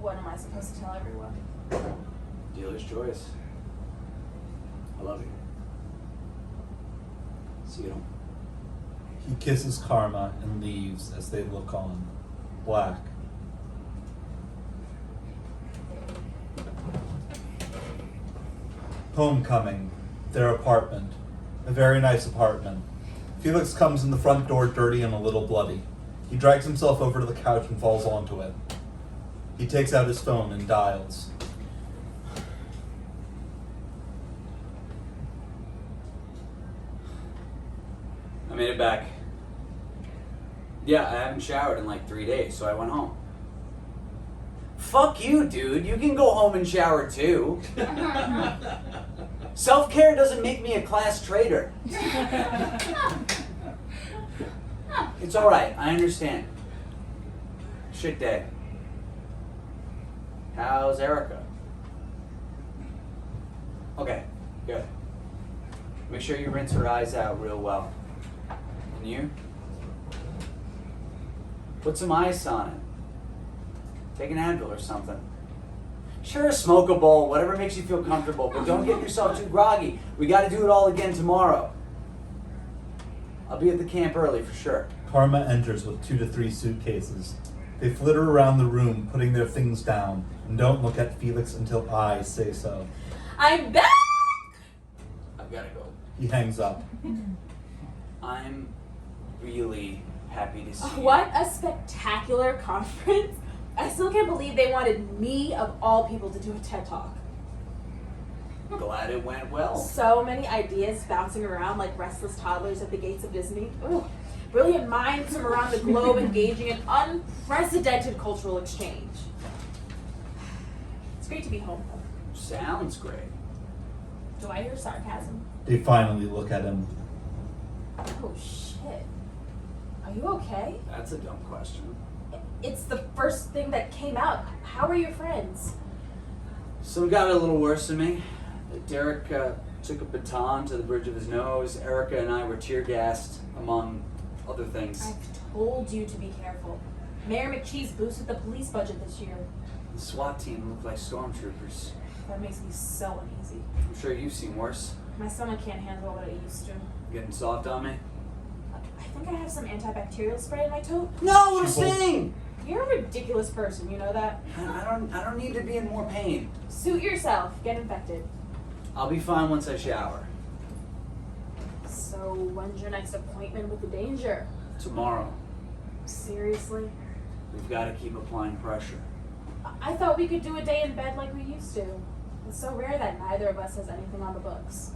What am I supposed to tell everyone? Dealer's choice. I love you. See you. He kisses Karma and leaves as they look on. Black. Homecoming. Their apartment. A very nice apartment. Felix comes in the front door dirty and a little bloody. He drags himself over to the couch and falls onto it. He takes out his phone and dials. I made it back. Yeah, I haven't showered in like 3 days, so I went home. Fuck you, dude. You can go home and shower too. Self-care doesn't make me a class traitor. It's alright, I understand. Shit day. How's Erica? Okay, good. Make sure you rinse her eyes out real well. And you? Put some ice on it. Take an Advil or something. Sure, smoke a bowl, whatever makes you feel comfortable, but don't get yourself too groggy. We gotta do it all again tomorrow. I'll be at the camp early for sure. Karma enters with 2 to 3 suitcases. They flitter around the room, putting their things down, and don't look at Felix until I say so. I'm back! I've gotta go. He hangs up. I'm really happy to see you. What a spectacular conference. I still can't believe they wanted me, of all people, to do a TED Talk. Glad it went well. So many ideas bouncing around like restless toddlers at the gates of Disney. Ugh. Brilliant minds from around the globe engaging in unprecedented cultural exchange. It's great to be home. Sounds great. Do I hear sarcasm? They finally look at him. Oh shit. Are you okay? That's a dumb question. It's the first thing that came out. How are your friends? Some got a little worse than me. Derek took a baton to the bridge of his nose. Erica and I were tear gassed, among other things. I've told you to be careful. Mayor McCheese boosted the police budget this year. The SWAT team looked like stormtroopers. That makes me so uneasy. I'm sure you've seen worse. My stomach can't handle what it used to. Getting soft on me? I think I have some antibacterial spray in my tote. No, we're She pulled- staying! You're a ridiculous person, you know that? I don't need to be in more pain. Suit yourself. Get infected. I'll be fine once I shower. So when's your next appointment with the danger? Tomorrow. Seriously? We've got to keep applying pressure. I thought we could do a day in bed like we used to. It's so rare that neither of us has anything on the books.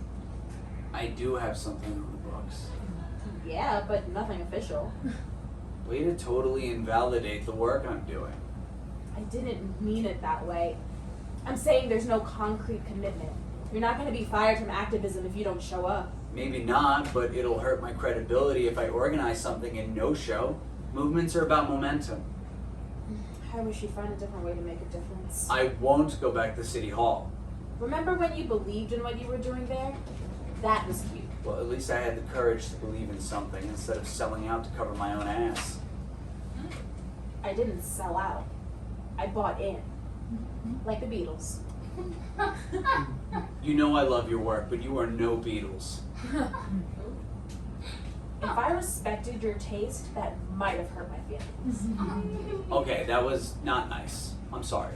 I do have something on the books. Yeah, but nothing official. Way to totally invalidate the work I'm doing. I didn't mean it that way. I'm saying there's no concrete commitment. You're not going to be fired from activism if you don't show up. Maybe not, but it'll hurt my credibility if I organize something and no show. Movements are about momentum. I wish you'd find a different way to make a difference. I won't go back to City Hall. Remember when you believed in what you were doing there? That was cute. Well, at least I had the courage to believe in something instead of selling out to cover my own ass. I didn't sell out. I bought in. Like the Beatles. You know I love your work, but you are no Beatles. If I respected your taste, that might have hurt my feelings. Okay, that was not nice. I'm sorry.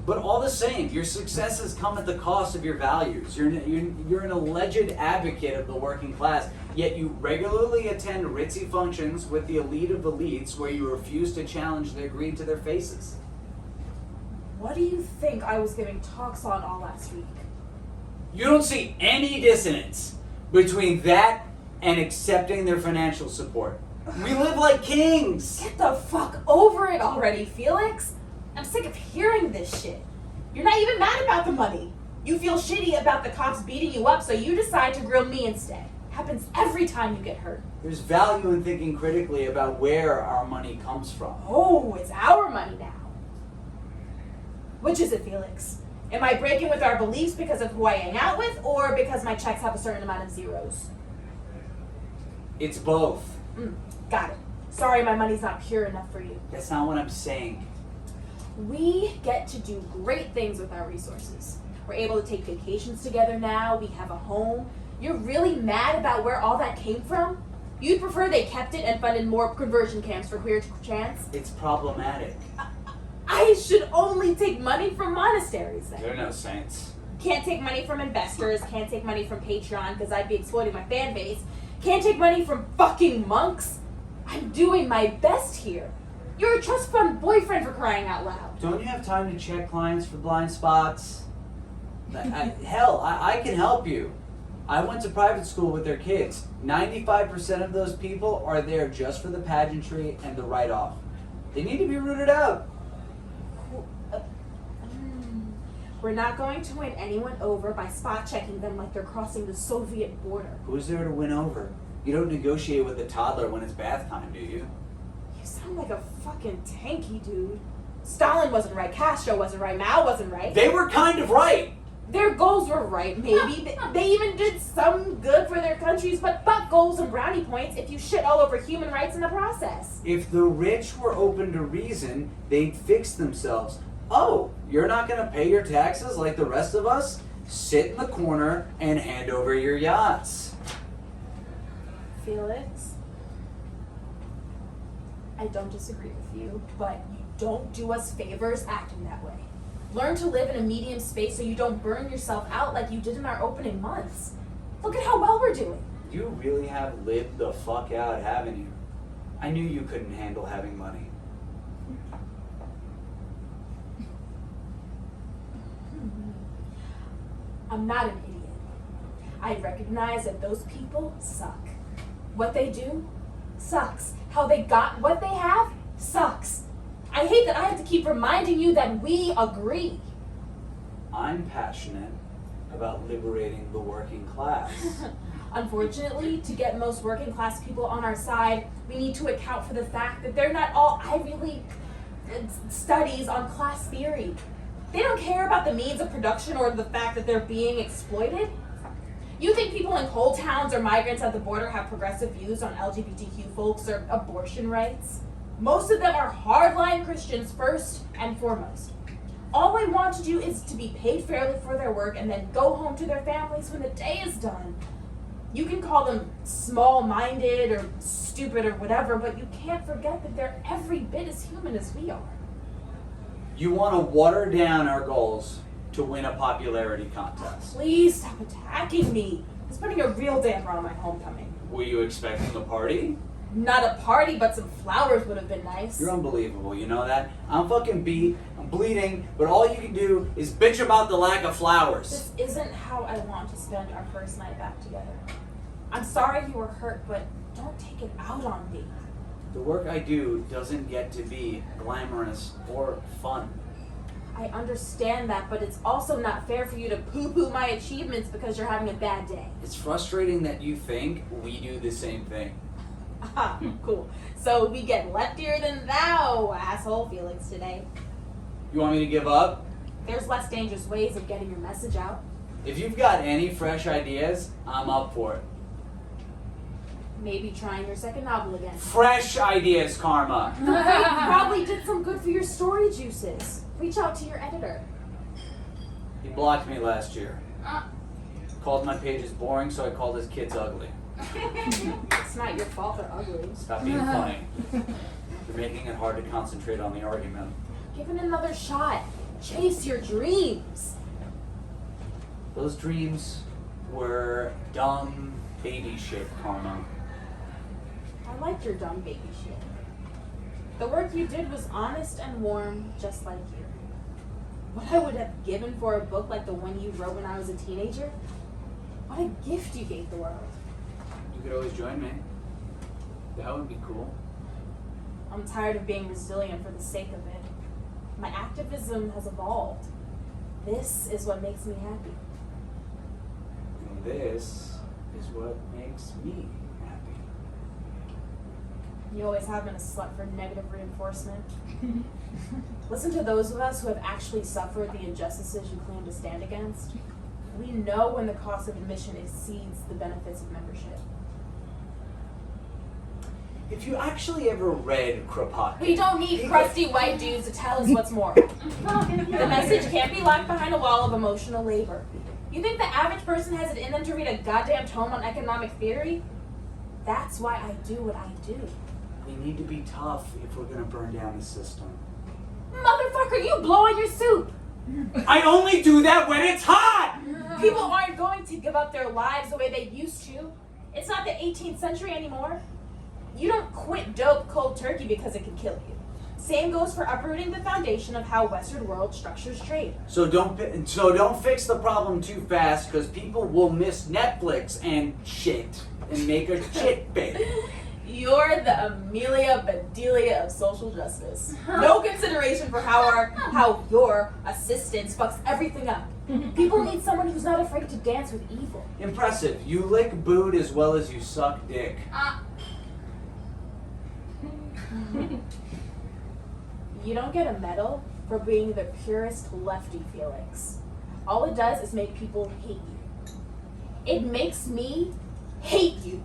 But all the same, your successes come at the cost of your values. You're an alleged advocate of the working class, yet you regularly attend ritzy functions with the elite of elites where you refuse to challenge their greed to their faces. What do you think I was giving talks on all last week? You don't see any dissonance between that and accepting their financial support. We live like kings! Get the fuck over it already, Felix! I'm sick of hearing this shit. You're not even mad about the money. You feel shitty about the cops beating you up, so you decide to grill me instead. Happens every time you get hurt. There's value in thinking critically about where our money comes from. Oh, it's our money now. Which is it, Felix? Am I breaking with our beliefs because of who I hang out with, or because my checks have a certain amount of zeros? It's both. Got it. Sorry, my money's not pure enough for you. That's not what I'm saying. We get to do great things with our resources. We're able to take vacations together now. We have a home. You're really mad about where all that came from? You'd prefer they kept it and funded more conversion camps for queer chants? It's problematic. I should only take money from monasteries then. They're no saints. Can't take money from investors. Can't take money from Patreon because I'd be exploiting my fan base. Can't take money from fucking monks. I'm doing my best here. You're a trust fund boyfriend, for crying out loud. Don't you have time to check clients for blind spots? Hell, I can help you. I went to private school with their kids. 95% of those people are there just for the pageantry and the write-off. They need to be rooted out. We're not going to win anyone over by spot checking them like they're crossing the Soviet border. Who's there to win over? You don't negotiate with a toddler when it's bath time, do you? You sound like a fucking tanky dude. Stalin wasn't right, Castro wasn't right, Mao wasn't right. They were kind of right. Their goals were right, maybe. They even did some good for their countries, but fuck goals and brownie points if you shit all over human rights in the process. If the rich were open to reason, they'd fix themselves. Oh, you're not going to pay your taxes like the rest of us? Sit in the corner and hand over your yachts. Felix, I don't disagree with you, but you don't do us favors acting that way. Learn to live in a medium space so you don't burn yourself out like you did in our opening months. Look at how well we're doing. You really have lived the fuck out, haven't you? I knew you couldn't handle having money. I'm not an idiot. I recognize that those people suck. What they do sucks. How they got what they have sucks. I hate that I have to keep reminding you that we agree. I'm passionate about liberating the working class. Unfortunately, to get most working class people on our side, we need to account for the fact that they're not all Ivy League studies on class theory. They don't care about the means of production or the fact that they're being exploited. You think people in coal towns or migrants at the border have progressive views on LGBTQ folks or abortion rights? Most of them are hardline Christians first and foremost. All they want to do is to be paid fairly for their work and then go home to their families when the day is done. You can call them small-minded or stupid or whatever, but you can't forget that they're every bit as human as we are. You want to water down our goals to win a popularity contest. Please stop attacking me. It's putting a real damper on my homecoming. Were you expecting a party? Not a party, but some flowers would have been nice. You're unbelievable, you know that? I'm fucking beat, I'm bleeding, but all you can do is bitch about the lack of flowers. This isn't how I want to spend our first night back together. I'm sorry you were hurt, but don't take it out on me. The work I do doesn't get to be glamorous or fun. I understand that, but it's also not fair for you to poo-poo my achievements because you're having a bad day. It's frustrating that you think we do the same thing. Aha, cool. So we get leftier than thou, asshole Felix, today. You want me to give up? There's less dangerous ways of getting your message out. If you've got any fresh ideas, I'm up for it. Maybe trying your second novel again. Fresh ideas, Karma. The break probably did some good for your story juices. Reach out to your editor. He blocked me last year. Called my pages boring, so I called his kids ugly. It's not your fault they're ugly. Stop being funny. You're making it hard to concentrate on the argument. Give it another shot. Chase your dreams. Those dreams were dumb baby shit, Karma. I liked your dumb baby shit. The work you did was honest and warm, just like you. What I would have given for a book like the one you wrote when I was a teenager? What a gift you gave the world. You could always join me. That would be cool. I'm tired of being resilient for the sake of it. My activism has evolved. This is what makes me happy. And this is what makes me happy. You always have been a slut for negative reinforcement. Listen to those of us who have actually suffered the injustices you claim to stand against. We know when the cost of admission exceeds the benefits of membership. If you actually ever read Kropotkin... We don't need crusty white dudes to tell us what's moral. The message can't be locked behind a wall of emotional labor. You think the average person has it in them to read a goddamn tome on economic theory? That's why I do what I do. We need to be tough if we're gonna burn down the system. Motherfucker, you blow on your soup! I only do that when it's hot! People aren't going to give up their lives the way they used to. It's not the 18th century anymore. You don't quit dope cold turkey because it can kill you. Same goes for uprooting the foundation of how Western world structures trade. So don't fix the problem too fast, because people will miss Netflix and shit and make a shit bait. You're the Amelia Bedelia of social justice. No consideration for how your assistance fucks everything up. People need someone who's not afraid to dance with evil. Impressive. You lick boot as well as you suck dick. You don't get a medal for being the purest lefty, Felix. All it does is make people hate you. It makes me hate you.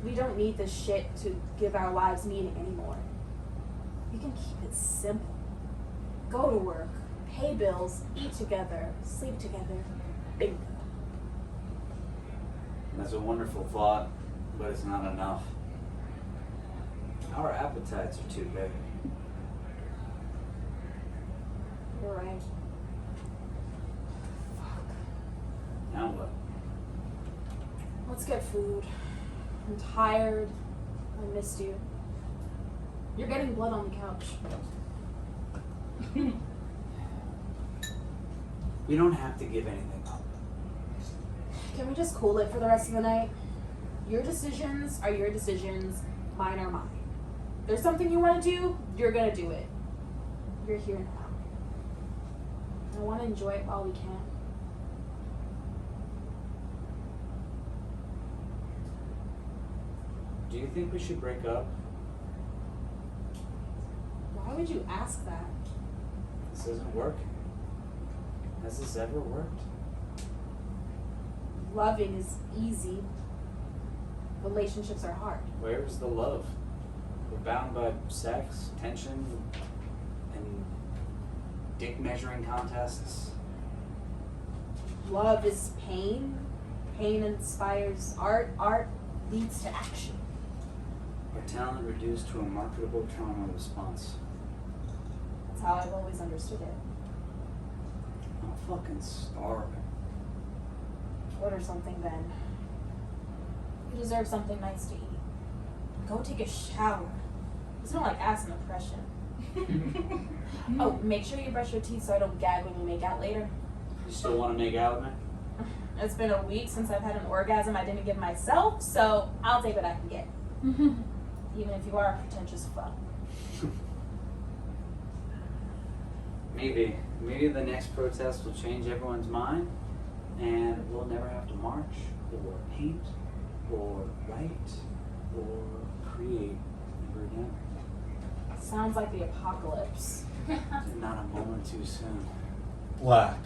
We don't need this shit to give our lives meaning anymore. We can keep it simple. Go to work, pay bills, eat together, sleep together. Bingo. That's a wonderful thought, but it's not enough. Our appetites are too big. You're right. Now what? Let's get food. I'm tired. I missed you. You're getting blood on the couch. We don't have to give anything up. Can we just cool it for the rest of the night? Your decisions are your decisions. Mine are mine. There's something you want to do, you're going to do it. You're here now. I want to enjoy it while we can. Do you think we should break up? Why would you ask that? This isn't working. Has this ever worked? Loving is easy. Relationships are hard. Where's the love? We're bound by sex, tension, and dick measuring contests. Love is pain. Pain inspires art. Art leads to action. Our talent reduced to a marketable trauma response. That's how I've always understood it. I'm fucking starving. Order something then. You deserve something nice to eat. Go take a shower. You smell like ass and oppression. Oh, make sure you brush your teeth so I don't gag when we make out later. You still want to make out with me? It's been a week since I've had an orgasm I didn't give myself, so I'll take what I can get. Even if you are a pretentious fuck. Maybe. Maybe the next protest will change everyone's mind, and we'll never have to march, or paint, or write, or create ever again. Sounds like the apocalypse. Not a moment too soon. Black.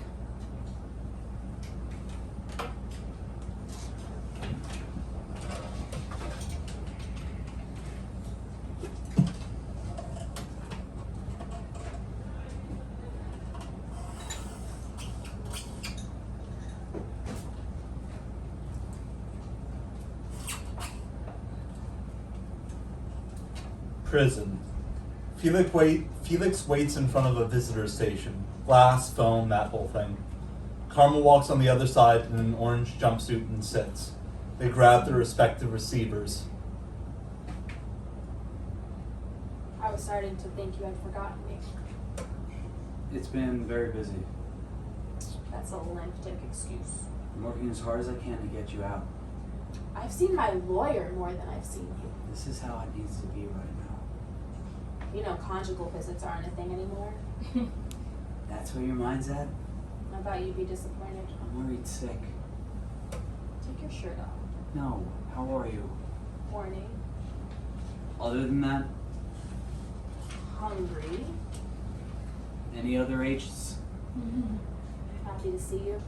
Prison. Felix waits in front of a visitor station. Glass, foam, that whole thing. Karma walks on the other side in an orange jumpsuit and sits. They grab their respective receivers. I was starting to think you had forgotten me. It's been very busy. That's a lame-dick excuse. I'm working as hard as I can to get you out. I've seen my lawyer more than I've seen you. This is how it needs to be right now. You know, conjugal visits aren't a thing anymore. That's where your mind's at? I thought you'd be disappointed. I'm worried sick. Take your shirt off. No, how are you? Warning. Other than that, Hungry. any other H's? Happy to see you.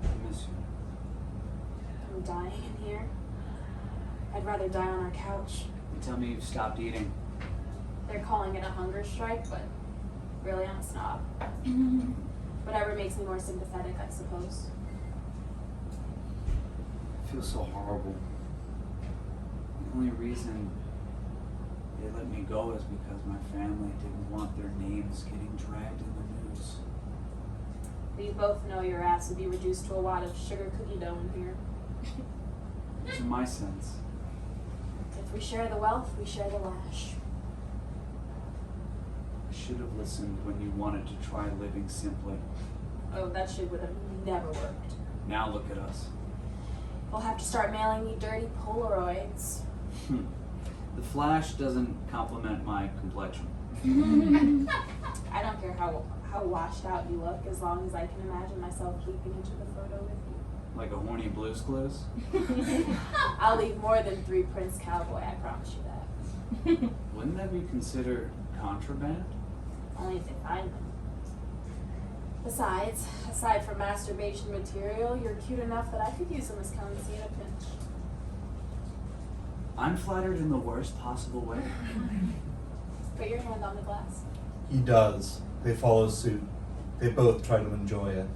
I miss you. I'm dying in here. I'd rather die on our couch. You tell me you've stopped eating. They're calling it a hunger strike, but really I'm a snob. Whatever makes me more sympathetic, I suppose. I feel so horrible. The only reason they let me go is because my family didn't want their names getting dragged in the news. We both know your ass would be reduced to a wad of sugar cookie dough in here. Those are my sins. If we share the wealth, we share the lash. I should have listened when you wanted to try living simply. Oh, that shit would have never worked. Now look at us. We'll have to start mailing me dirty Polaroids. The flash doesn't complement my complexion. I don't care how washed out you look, as long as I can imagine myself leaping into the photo with Like a horny Blue's Clues? you. I'll leave more than 3 Prince Cowboy, I promise you that. Wouldn't that be considered contraband? Only if they find them. Besides, aside from masturbation material, you're cute enough that I could use them as currency in a pinch. I'm flattered in the worst possible way. Put your hand on the glass. He does. They follow suit. They both try to enjoy it.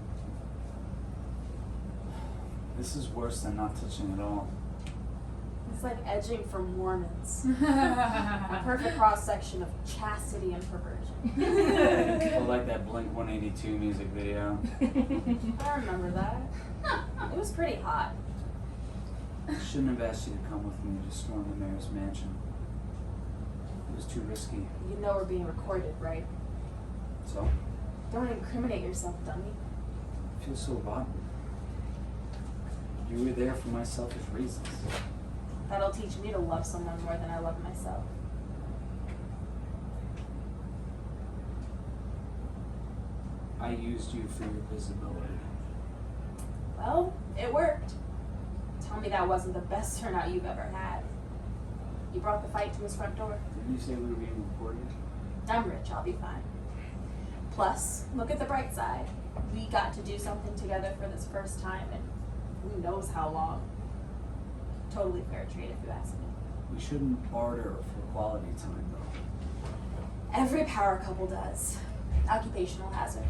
This is worse than not touching at all. It's like edging for Mormons. A perfect cross-section of chastity and perversion. Or like that Blink-182 music video. I remember that. It was pretty hot. I shouldn't have asked you to come with me to storm the mayor's mansion. It was too risky. You know we're being recorded, right? So, Don't incriminate yourself, dummy. I feel so rotten. You were there for my selfish reasons. That'll teach me to love someone more than I love myself. I used you for your visibility. Well, it worked. Tell me that wasn't the best turnout you've ever had. You brought the fight to his front door. Didn't you say we were being recorded? I'm rich, I'll be fine. Plus, look at the bright side. We got to do something together for this first time in who knows how long. Totally fair trade if you ask me. We shouldn't barter for quality time, though. Every power couple does. Occupational hazard.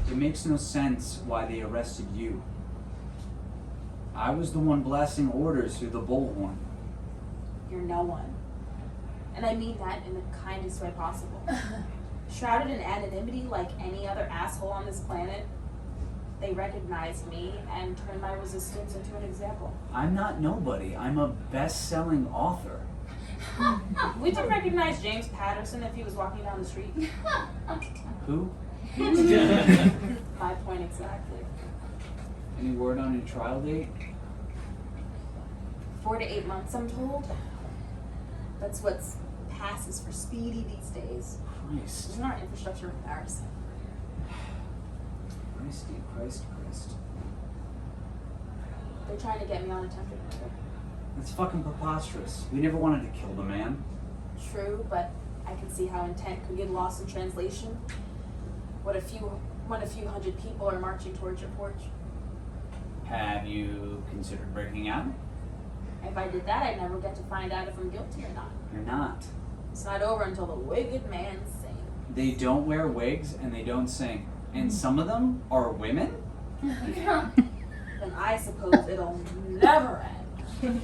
It makes no sense why they arrested you. I was the one blasting orders through the bullhorn. You're no one. And I mean that in the kindest way possible. Shrouded in anonymity like any other asshole on this planet, they recognized me and turned my resistance into an example. I'm not nobody. I'm a best-selling author. We did recognize James Patterson if he was walking down the street. Who? My point exactly. Any word on your trial date? 4 to 8 months, I'm told. That's what passes for speedy these days. Christ. Isn't our infrastructure embarrassing? Christ. They're trying to get me on attempted murder. That's fucking preposterous. We never wanted to kill the man. True, but I can see how intent could get lost in translation. When a few hundred people are marching towards your porch. Have you considered breaking out? If I did that, I'd never get to find out if I'm guilty or not. You're not. It's not over until the wicked man sings. They don't wear wigs and they don't sing. And some of them are women? Then I suppose it'll never end.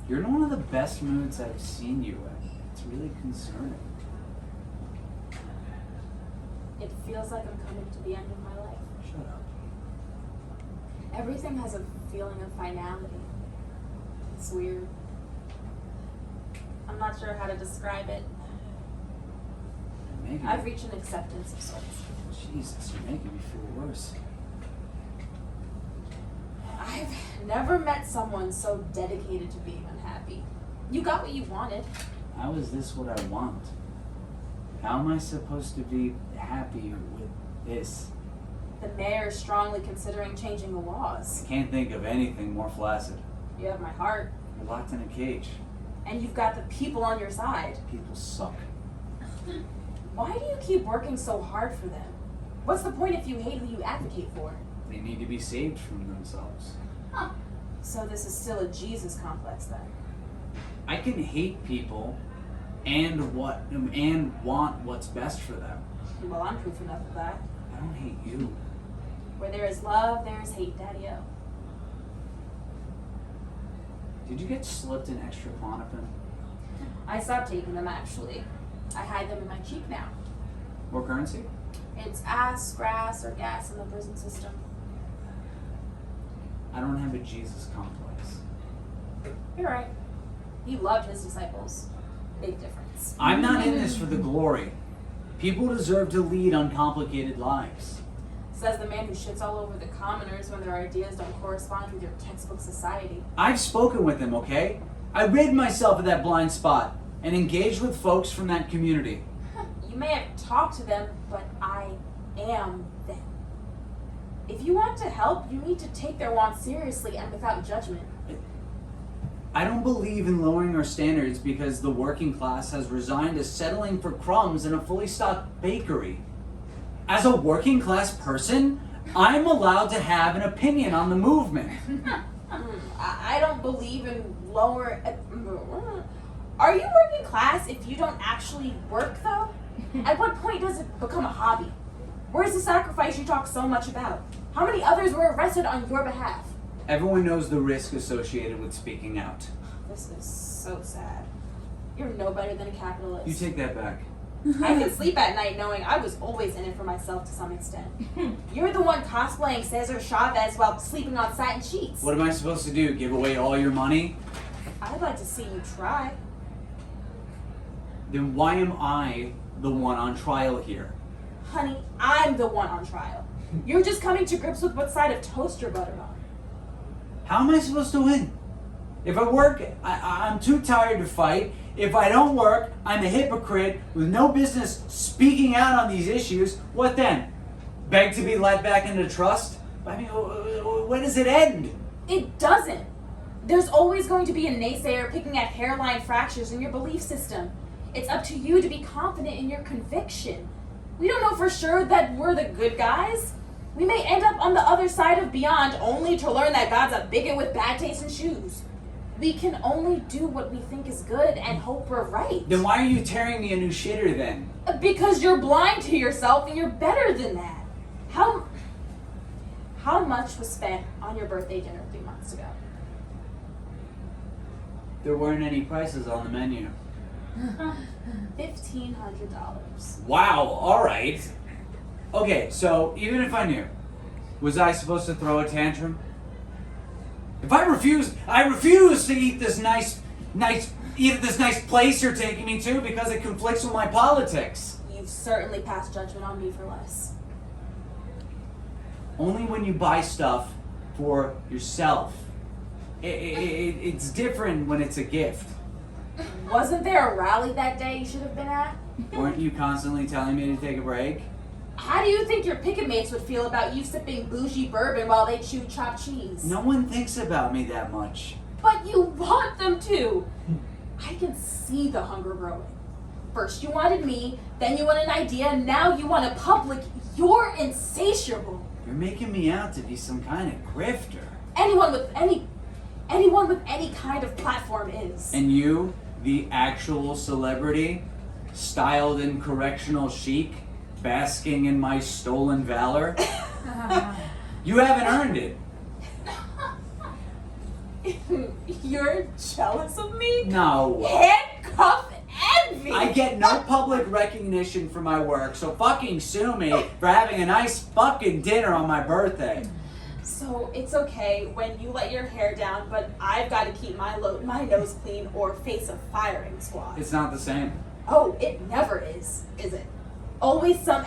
You're in one of the best moods I've seen you in. It's really concerning. It feels like I'm coming to the end of my life. Shut up. Everything has a feeling of finality. It's weird. I'm not sure how to describe it. You're making I've reached an acceptance of sorts. Jesus, you're making me feel worse. I've never met someone so dedicated to being unhappy. You got what you wanted. How is this what I want? How am I supposed to be happy with this? The mayor is strongly considering changing the laws. I can't think of anything more flaccid. You have my heart. You're locked in a cage. And you've got the people on your side. People suck. Why do you keep working so hard for them? What's the point if you hate who you advocate for? They need to be saved from themselves. So this is still a Jesus complex then? I can hate people and want what's best for them. Well, I'm proof enough of that. I don't hate you. Where there is love, there is hate, Daddy-o. Did you get slipped an extra Klonopin? I stopped taking them, actually. I hide them in my cheek now. More currency? It's ass, grass, or gas in the prison system. I don't have a Jesus complex. You're right. He loved his disciples. Big difference. I'm not in this for the glory. People deserve to lead uncomplicated lives. Says the man who shits all over the commoners when their ideas don't correspond with your textbook society. I've spoken with them, okay? I rid myself of that blind spot and engaged with folks from that community. You may have talked to them, but I am them. If you want to help, you need to take their wants seriously and without judgment. I don't believe in lowering our standards because the working class has resigned to settling for crumbs in a fully stocked bakery. As a working class person, I'm allowed to have an opinion on the movement. I don't believe in lower... Are you working class if you don't actually work, though? At what point does it become a hobby? Where's the sacrifice you talk so much about? How many others were arrested on your behalf? Everyone knows the risk associated with speaking out. This is so sad. You're no better than a capitalist. You take that back. I can sleep at night knowing I was always in it for myself to some extent. You're the one cosplaying Cesar Chavez while sleeping on satin sheets. What am I supposed to do? Give away all your money? I'd like to see you try. Then why am I the one on trial here? Honey, I'm the one on trial. You're just coming to grips with what side of toast you're buttered on. How am I supposed to win? If I work, I'm too tired to fight. If I don't work, I'm a hypocrite with no business speaking out on these issues. What then? Beg to be let back into trust? I mean, when does it end? It doesn't. There's always going to be a naysayer picking at hairline fractures in your belief system. It's up to you to be confident in your conviction. We don't know for sure that we're the good guys. We may end up on the other side of beyond only to learn that God's a bigot with bad taste in shoes. We can only do what we think is good and hope we're right. Then why are you tearing me a new shitter then? Because you're blind to yourself and you're better than that. How much was spent on your birthday dinner 3 months ago? There weren't any prices on the menu. $1,500. Wow, alright. Okay, so even if I knew, was I supposed to throw a tantrum? If I refuse to eat this nice place you're taking me to because it conflicts with my politics. You've certainly passed judgment on me for less. Only when you buy stuff for yourself. It's different when it's a gift. Wasn't there a rally that day you should have been at? Weren't you constantly telling me to take a break? How do you think your picket mates would feel about you sipping bougie bourbon while they chew chopped cheese? No one thinks about me that much. But you want them to. I can see the hunger growing. First you wanted me, then you want an idea, and now you want a public. You're insatiable. You're making me out to be some kind of grifter. Anyone with any kind of platform is. And you, the actual celebrity, styled in correctional chic, basking in my stolen valor, you haven't earned it. You're jealous of me? No. Handcuff envy! I get no public recognition for my work, so fucking sue me for having a nice fucking dinner on my birthday. So it's okay when you let your hair down, but I've got to keep my nose clean or face a firing squad. It's not the same. Oh, it never is it? Always some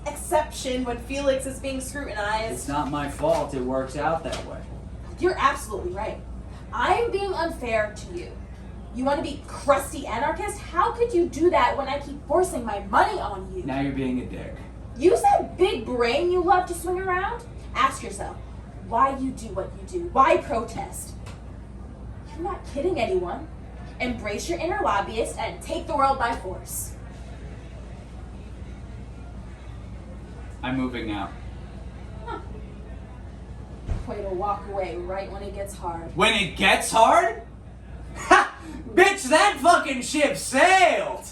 exception when Felix is being scrutinized. It's not my fault. It works out that way. You're absolutely right. I'm being unfair to you. You want to be crusty anarchist? How could you do that when I keep forcing my money on you? Now you're being a dick. Use that big brain you love to swing around. Ask yourself why you do what you do. Why protest? You're not kidding anyone. Embrace your inner lobbyist and take the world by force. I'm moving out. Way to walk away right when it gets hard. When it gets hard? Ha! Bitch, that fucking ship sailed!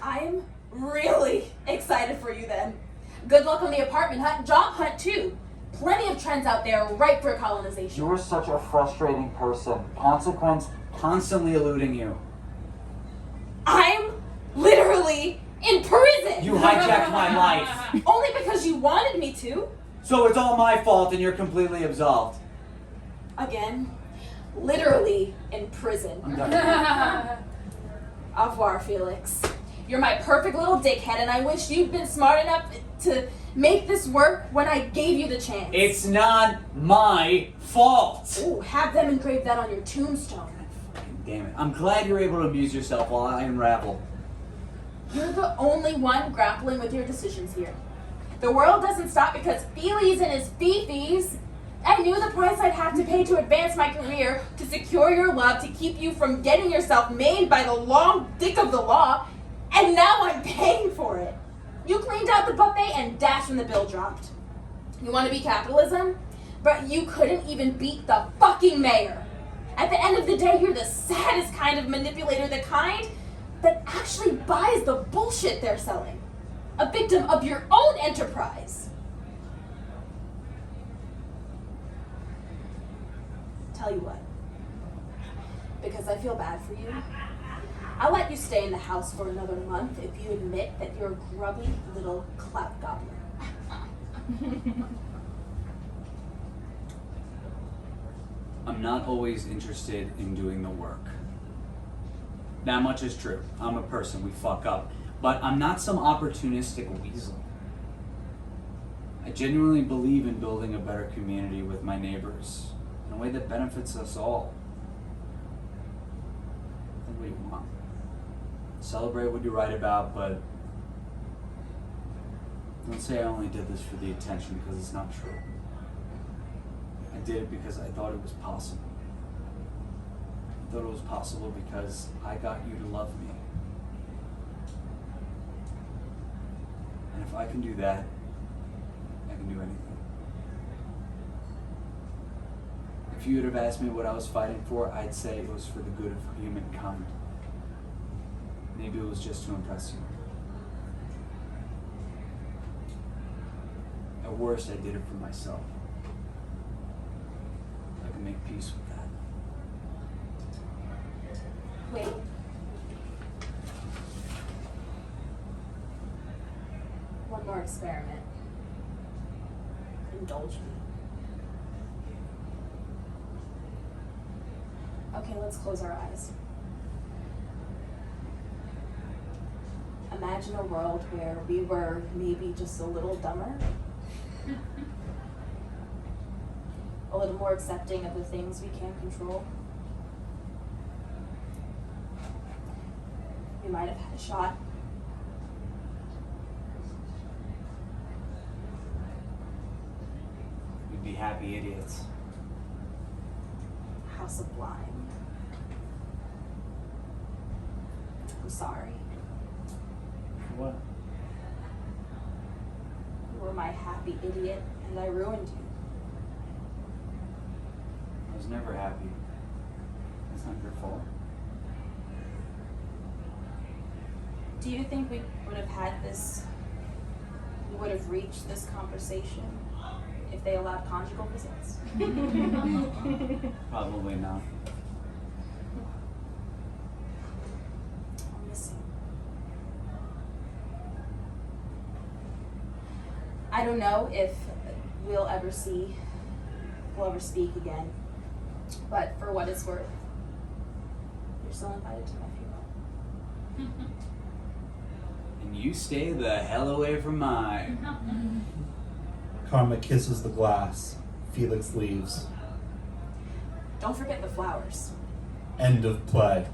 I'm really excited for you then. Good luck on the apartment hunt, job hunt too. Plenty of trends out there ripe for colonization. You're such a frustrating person. Consequence constantly eluding you. I'm literally in prison! You hijacked my life. Only because you wanted me to. So it's all my fault and you're completely absolved. Again, literally in prison. I'm done. Au revoir, Felix. You're my perfect little dickhead, and I wish you'd been smart enough to make this work when I gave you the chance. It's not my fault. Ooh, have them engrave that on your tombstone. Fucking damn it. I'm glad you're able to amuse yourself while I unravel. You're the only one grappling with your decisions here. The world doesn't stop because Feelies and his fifis. I knew the price I'd have to pay to advance my career, to secure your love, to keep you from getting yourself maimed by the long dick of the law, and now I'm paying for it. You cleaned out the buffet and dashed when the bill dropped. You want to be capitalism? But you couldn't even beat the fucking mayor. At the end of the day, you're the saddest kind of manipulator, the kind that actually buys the bullshit they're selling. A victim of your own enterprise. Tell you what, because I feel bad for you, I'll let you stay in the house for another month if you admit that you're a grubby little clout gobbler. I'm not always interested in doing the work. That much is true. I'm a person, we fuck up. But I'm not some opportunistic weasel. I genuinely believe in building a better community with my neighbors in a way that benefits us all. Think what you want. Celebrate what you write about, but don't say I only did this for the attention, because it's not true. I did it because I thought it was possible. I thought it was possible because I got you to love me. And if I can do that, I can do anything. If you would have asked me what I was fighting for, I'd say it was for the good of humankind. Maybe it was just to impress you. At worst, I did it for myself. I can make peace with that. Wait. One more experiment. Indulge me. Okay, let's close our eyes. Imagine a world where we were maybe just a little dumber, a little more accepting of the things we can't control. We might have had a shot. We'd be happy idiots. How sublime. I'm sorry. What? You were my happy idiot, and I ruined you. I was never happy. That's not your fault. Do you think we would have had this, we would have reached this conversation if they allowed conjugal visits? Probably not. I'll miss you. I don't know if we'll ever speak again, but for what it's worth, you're still invited to my funeral. And you stay the hell away from mine. Karma kisses the glass. Felix leaves. Don't forget the flowers. End of play.